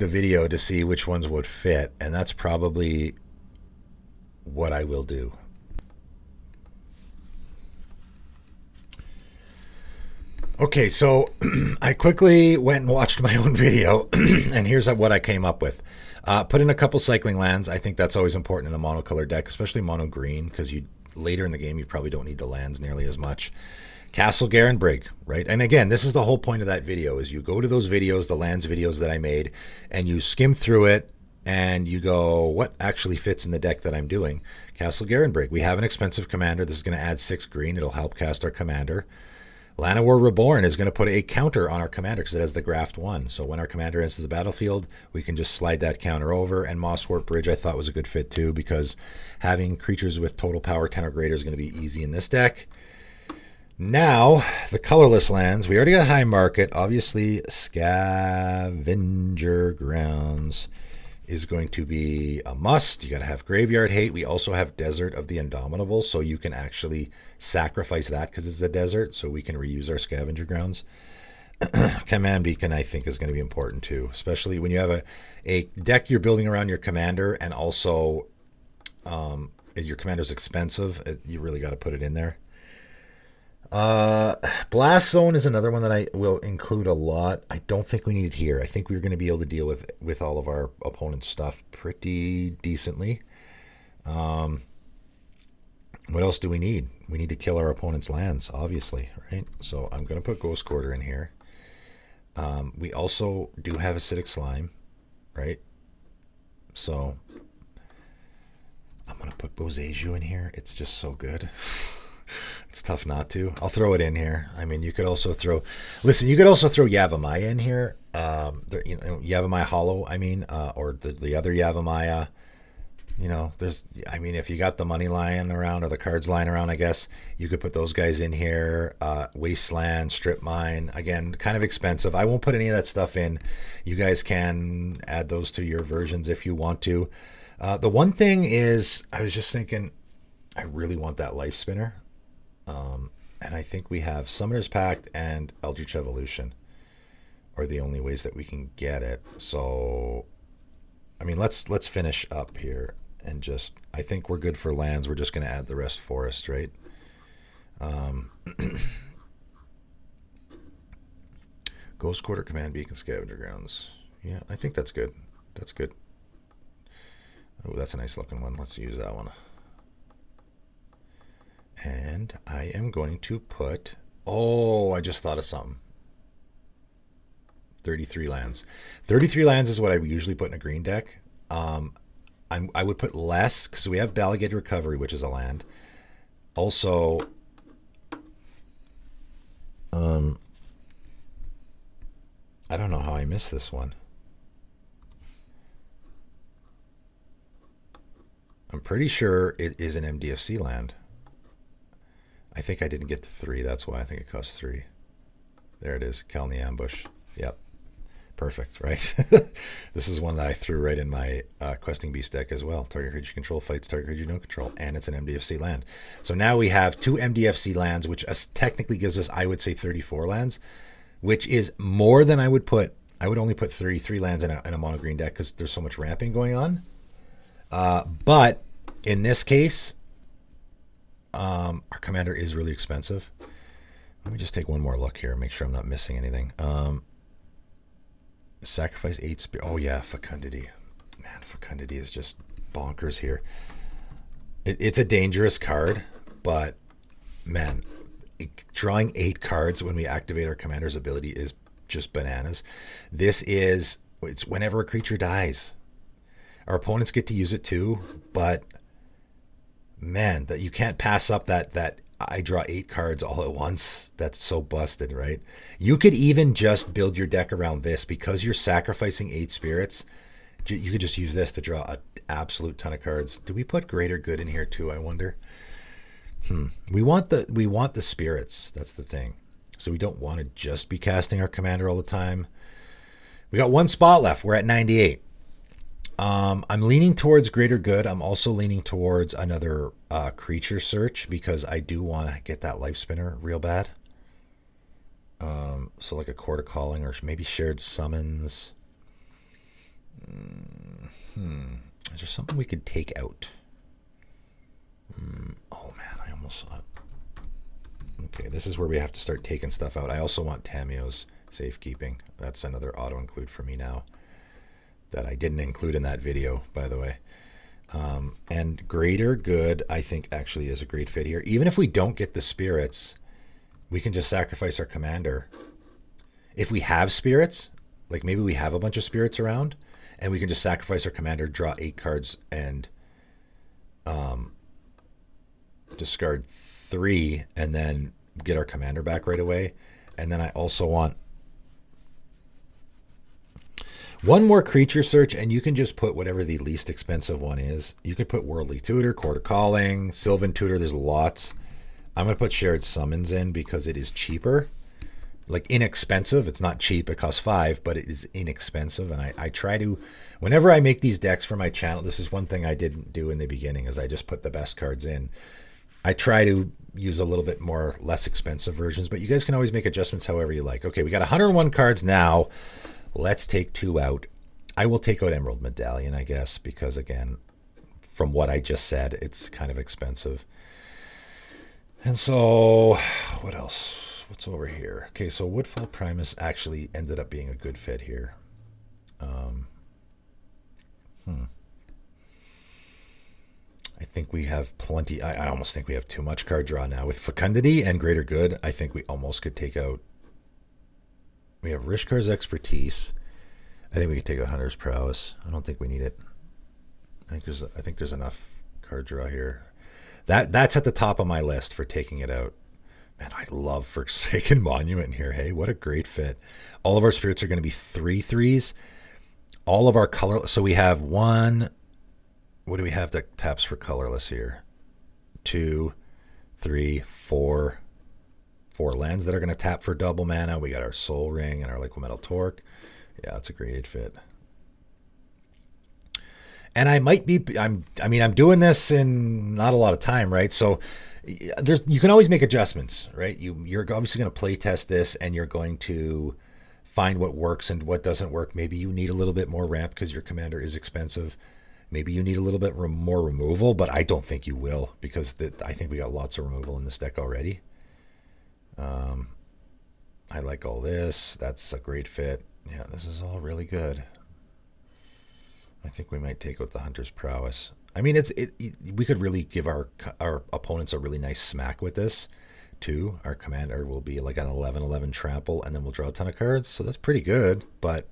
video to see which ones would fit, and that's probably what I will do. Okay, so I quickly went and watched my own video, and here's what I came up with. Put in a couple cycling lands. I think that's always important in a monocolor deck, especially mono green, because you later in the game you probably don't need the lands nearly as much. Castle Garenbrig, right? And again, this is the whole point of that video: is you go to those videos, the lands videos that I made, and you skim through it, and you go, what actually fits in the deck that I'm doing? Castle Garenbrig. We have an expensive commander. This is going to add 6 green. It'll help cast our commander. Llanowar Reborn is going to put a counter on our commander because it has the Graft 1. So when our commander enters the battlefield, we can just slide that counter over. And Mosswort Bridge I thought was a good fit too, because having creatures with total power 10 or greater is going to be easy in this deck. Now, the colorless lands. We already got High Market. Obviously, Scavenger Grounds is going to be a must. You got to have Graveyard Hate. We also have Desert of the Indomitable, so you can actually sacrifice that because it's a desert, so we can reuse our Scavenger Grounds. Command Beacon, I think, is going to be important too, especially when you have a deck you're building around your commander, and also your commander's expensive. You really got to put it in there. Blast Zone is another one that I will include a lot. I don't think we need it here. I think we're going to be able to deal with all of our opponent's stuff pretty decently. What else do we need? We need to kill our opponent's lands, obviously, right? So I'm going to put Ghost Quarter in here. We also do have Acidic Slime, right? So I'm going to put Boseiju in here. It's just so good. It's tough not to. I'll throw it in here. I mean, you could also throw... Listen, you could also throw Yavimaya in here. Yavimaya Hollow, I mean, or the other Yavimaya. You know, there's... I mean, if you got the money lying around, or the cards lying around, I guess, you could put those guys in here. Wasteland, Strip Mine. Again, kind of expensive. I won't put any of that stuff in. You guys can add those to your versions if you want to. The one thing is, I was just thinking, I really want that Life Spinner. And I think we have Summoner's Pact and Eldritch Evolution are the only ways that we can get it. So, I mean, let's finish up here and just... I think we're good for lands. We're just going to add the rest forest, right? Ghost Quarter, Command Beacon, Scavenger Grounds. Yeah, I think that's good. That's good. Oh, that's a nice looking one. Let's use that one. And I am going to put... Oh, I just thought of something. 33 lands. 33 lands is what I usually put in a green deck. I would put less, because we have Balagate Recovery, which is a land. Also, I don't know how I missed this one. I'm pretty sure it is an MDFC land. I think I didn't get to 3. That's why I think it costs 3. There it is. Kelny Ambush. Yep. Perfect, right? This is one that I threw right in my Questing Beast deck as well. Target creature you control fights target creature you don't control, and it's an MDFC land. So now we have 2 MDFC lands, which technically gives us, I would say, 34 lands, which is more than I would put. I would only put 33 lands in a mono green deck because there's so much ramping going on. But in this case... our commander is really expensive. Let me just take one more look here, make sure I'm not missing anything. Sacrifice 8 spirit. Oh yeah, Fecundity. Man, Fecundity is just bonkers here. It's a dangerous card, but man, drawing 8 cards when we activate our commander's ability is just bananas. It's whenever a creature dies. Our opponents get to use it too, but man, that you can't pass up that I draw 8 cards all at once. That's so busted, right? You could even just build your deck around this because you're sacrificing 8 spirits. You could just use this to draw an absolute ton of cards. Do we put Greater Good in here too, I wonder? We want the spirits. That's the thing. So we don't want to just be casting our commander all the time. We got 1 spot left. We're at 98. I'm leaning towards Greater Good. I'm also leaning towards another creature search because I do want to get that Life Spinner real bad. So like a Court of Calling or maybe Shared Summons. Is there something we could take out? Oh man, I almost saw it. Okay, this is where we have to start taking stuff out. I also want Tamio's Safekeeping. That's another auto include for me now. that I didn't include in that video, by the way. And Greater Good, I think, actually is a great fit here. Even if we don't get the spirits, we can just sacrifice our commander. If we have spirits, like maybe we have a bunch of spirits around, and we can just sacrifice our commander, draw 8 cards, and discard 3, and then get our commander back right away. And then I also want one more creature search, and you can just put whatever the least expensive one is. You could put Worldly Tutor, Court of Calling, Sylvan Tutor. There's lots. I'm going to put Shared Summons in because it is cheaper. Like inexpensive. It's not cheap. It costs 5, but it is inexpensive. And I try to, whenever I make these decks for my channel, this is one thing I didn't do in the beginning, is I just put the best cards in. I try to use a little bit more less expensive versions, but you guys can always make adjustments however you like. Okay, we got 101 cards now. Let's take 2 out. I will take out Emerald Medallion, I guess, because again, from what I just said, it's kind of expensive. And so, what else? What's over here? Okay, so Woodfall Primus actually ended up being a good fit here. I think we have plenty. I almost think we have too much card draw now. With Fecundity and Greater Good, I think we almost could take out. We have Rishkar's Expertise. I think we could take out Hunter's Prowess. I don't think we need it. I think there's enough card draw here. That's at the top of my list for taking it out. Man, I love Forsaken Monument here. Hey, what a great fit. All of our spirits are going to be 3/3s. All of our color. So we have 1. What do we have that taps for colorless here? 2, 3, 4. 4 lands that are going to tap for double mana. We got our Soul Ring and our Liquimetal Torque. Yeah, that's a great fit. And I might be, I'm doing this in not a lot of time, right? So you can always make adjustments, right? You're obviously going to play test this, and you're going to find what works and what doesn't work. Maybe you need a little bit more ramp because your commander is expensive. Maybe you need a little bit more removal, but I don't think you will, because I think we got lots of removal in this deck already. I like all this. That's a great fit. Yeah, this is all really good. I think we might take out the Hunter's Prowess. I mean, we could really give our opponents a really nice smack with this, too. Our commander will be like an 11/11 trample, and then we'll draw a ton of cards. So that's pretty good. But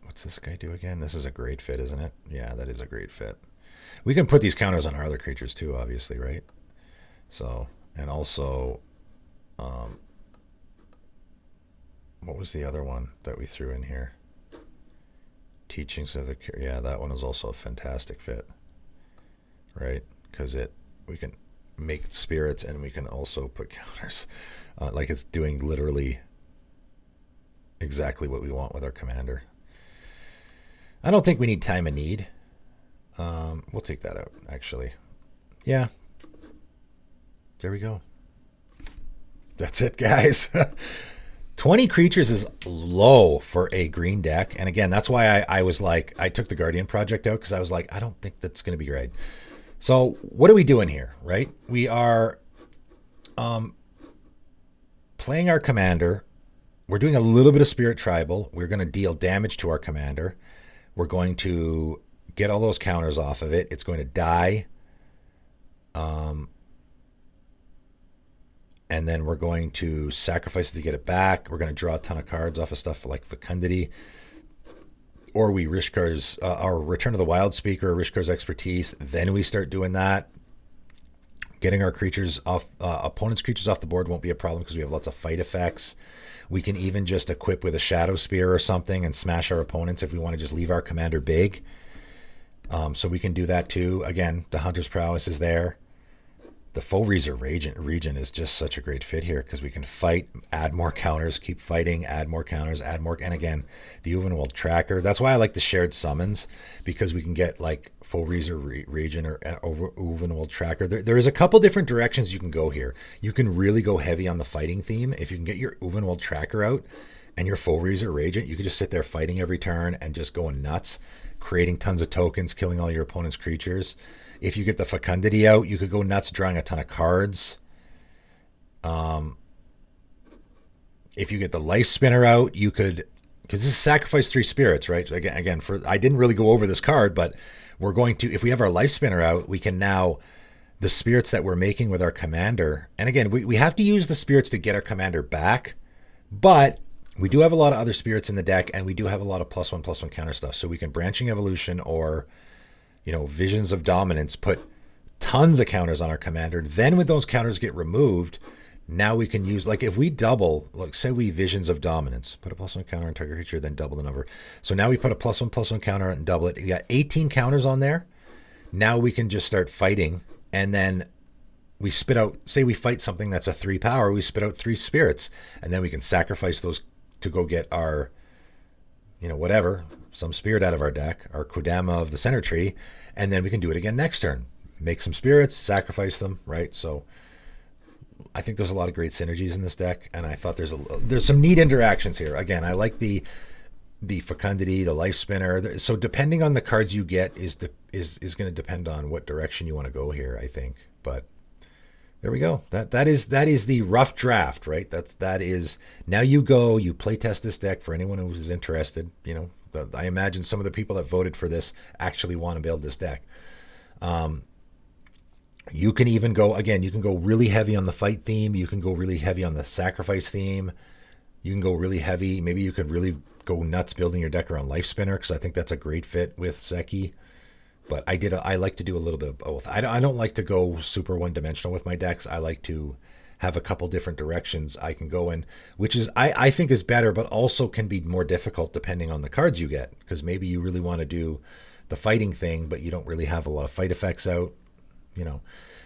what's this guy do again? This is a great fit, isn't it? Yeah, that is a great fit. We can put these counters on our other creatures too, obviously, right? So, and also, what was the other one that we threw in here? Teachings of the Cure. Yeah, that one is also a fantastic fit, right? Because we can make spirits, and we can also put counters. Like it's doing literally exactly what we want with our commander. I don't think we need Time of Need. We'll take that out, actually. Yeah. There we go. That's it, guys. 20 creatures is low for a green deck. And again, that's why I was like, I took the Guardian Project out, because I was like, I don't think that's going to be right. So what are we doing here, right? We are playing our commander. We're doing a little bit of Spirit Tribal. We're going to deal damage to our commander. We're going to get all those counters off of it. It's going to die. And then we're going to sacrifice it to get it back. We're going to draw a ton of cards off of stuff like Fecundity. Or we Rishkar's, our Return of the Wild Speaker, Rishkar's Expertise. Then we start doing that. Getting our creatures off, opponent's creatures off the board won't be a problem because we have lots of fight effects. We can even just equip with a Shadow Spear or something and smash our opponents if we want to just leave our commander big. So we can do that too. Again, the Hunter's Prowess is there. The Faux-Reaser region is just such a great fit here because we can fight, add more counters, keep fighting, add more counters, add more. And again, the Uvenwald Tracker. That's why I like the Shared Summons, because we can get like Faux-Reaser region or Uvenwald Tracker. There is a couple different directions you can go here. You can really go heavy on the fighting theme. If you can get your Uvenwald Tracker out and your Faux-Reaser Regent, you can just sit there fighting every turn and just going nuts, creating tons of tokens, killing all your opponent's creatures. If you get the Fecundity out, you could go nuts drawing a ton of cards. If you get the life spinner out, you could, because this is sacrifice 3 spirits, right? Again, for I didn't really go over this card, but we're going to, if we have our life spinner out, we can now, the spirits that we're making with our commander, and again, we have to use the spirits to get our commander back, but we do have a lot of other spirits in the deck, and we do have a lot of +1/+1 counter stuff. So we can Branching Evolution or, Visions of Dominance, put tons of counters on our commander. Then when those counters get removed, now we can use, like if we double, like say we Visions of Dominance, put a +1 counter on target creature, then double the number. So now we put a +1/+1 counter and double it. You got 18 counters on there. Now we can just start fighting, and then we spit out, say we fight something that's a 3 power, we spit out 3 spirits, and then we can sacrifice those to go get our, whatever, some spirit out of our deck, our Kodama of the center tree, and then we can do it again next turn. Make some spirits, sacrifice them, right? So I think there's a lot of great synergies in this deck, and I thought there's some neat interactions here. Again, I like the Fecundity, the Life Spinner. So depending on the cards you get is going to depend on what direction you want to go here, I think. But there we go. That is the rough draft, right? That is now you play test this deck for anyone who's interested. I imagine some of the people that voted for this actually want to build this deck. You can even go, again, you can go really heavy on the fight theme. You can go really heavy on the sacrifice theme. You can go really heavy. Maybe you could really go nuts building your deck around Life Spinner, because I think that's a great fit with Sekki. But I like to do a little bit of both. I don't like to go super one-dimensional with my decks. I like to have a couple different directions I can go in, which is I think is better, but also can be more difficult depending on the cards you get, because maybe you really want to do the fighting thing, but you don't really have a lot of fight effects out,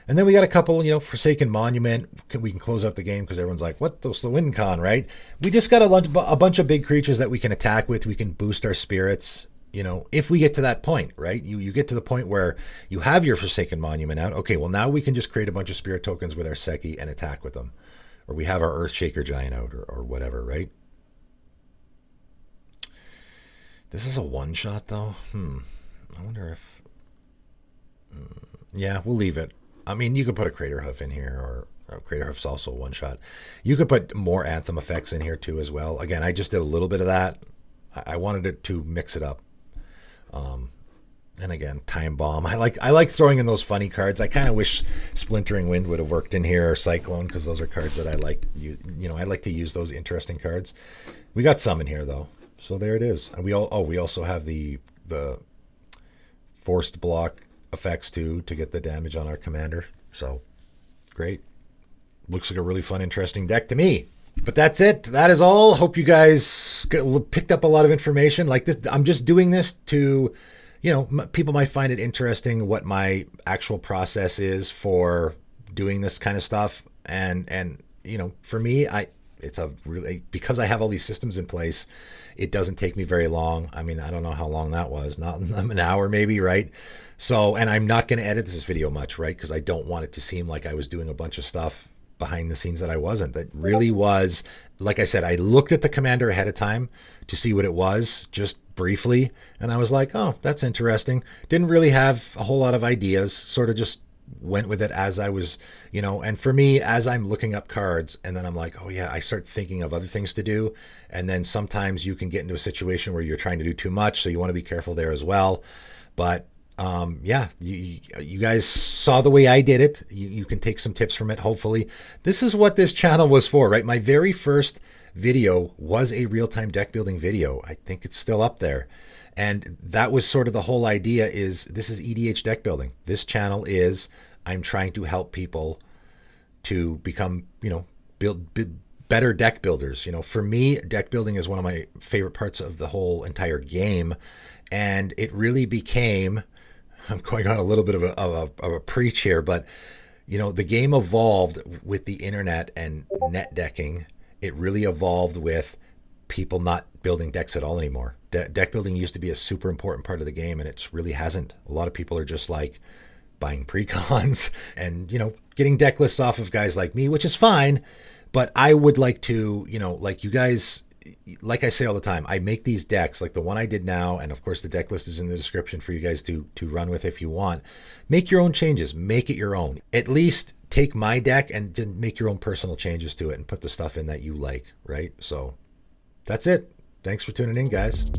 And then we got a couple, Forsaken Monument. We can close out the game because everyone's like, what, those the win con, right? We just got a bunch of big creatures that we can attack with. We can boost our spirits. If we get to that point, right? You get to the point where you have your Forsaken Monument out. Okay, well, now we can just create a bunch of spirit tokens with our Sekki and attack with them. Or we have our Earthshaker Giant out or whatever, right? This is a one-shot, though. I wonder if... Yeah, we'll leave it. I mean, you could put a Crater Hoof in here, or Crater Hoof's also a one-shot. You could put more Anthem effects in here, too, as well. Again, I just did a little bit of that. I wanted it to mix it up. And again, Time Bomb. I like throwing in those funny cards. I kind of wish Splintering Wind would have worked in here, or Cyclone, because those are cards that I like. I like to use those interesting cards. We got some in here though, so there it is. And we also have the forced block effects too to get the damage on our commander. So great. Looks like a really fun, interesting deck to me. But that's it. That is all. Hope you guys picked up a lot of information. Like this, I'm just doing this to, people might find it interesting what my actual process is for doing this kind of stuff. And for me, it's a really, because I have all these systems in place, it doesn't take me very long. I mean, I don't know how long that was, not an hour maybe, right? So, and I'm not going to edit this video much, right? Because I don't want it to seem like I was doing a bunch of stuff behind the scenes that I wasn't. That really was, like I said, I looked at the commander ahead of time to see what it was, just briefly, and I was like, oh, that's interesting. Didn't really have a whole lot of ideas, sort of just went with it as I was, and for me, as I'm looking up cards, and then I'm like, oh yeah, I start thinking of other things to do, and then sometimes you can get into a situation where you're trying to do too much, so you want to be careful there as well. But yeah, you guys saw the way I did it. You can take some tips from it, hopefully. This is what this channel was for, right? My very first video was a real-time deck building video. I think it's still up there. And that was sort of the whole idea is this is EDH deck building. This channel is, I'm trying to help people to become, build better deck builders. For me, deck building is one of my favorite parts of the whole entire game. And it really became... I'm going on a little bit of a preach here, but the game evolved with the internet and net decking. It really evolved with people not building decks at all anymore. Deck building used to be a super important part of the game, and it really hasn't. A lot of people are just like buying precons and getting deck lists off of guys like me, which is fine. But I would like to, like you guys, like I say all the time, I make these decks, like the one I did now, and of course the deck list is in the description for you guys to run with if you want. Make your own changes. Make it your own. At least take my deck and then make your own personal changes to it and put the stuff in that you like, right? So that's it. Thanks for tuning in, guys.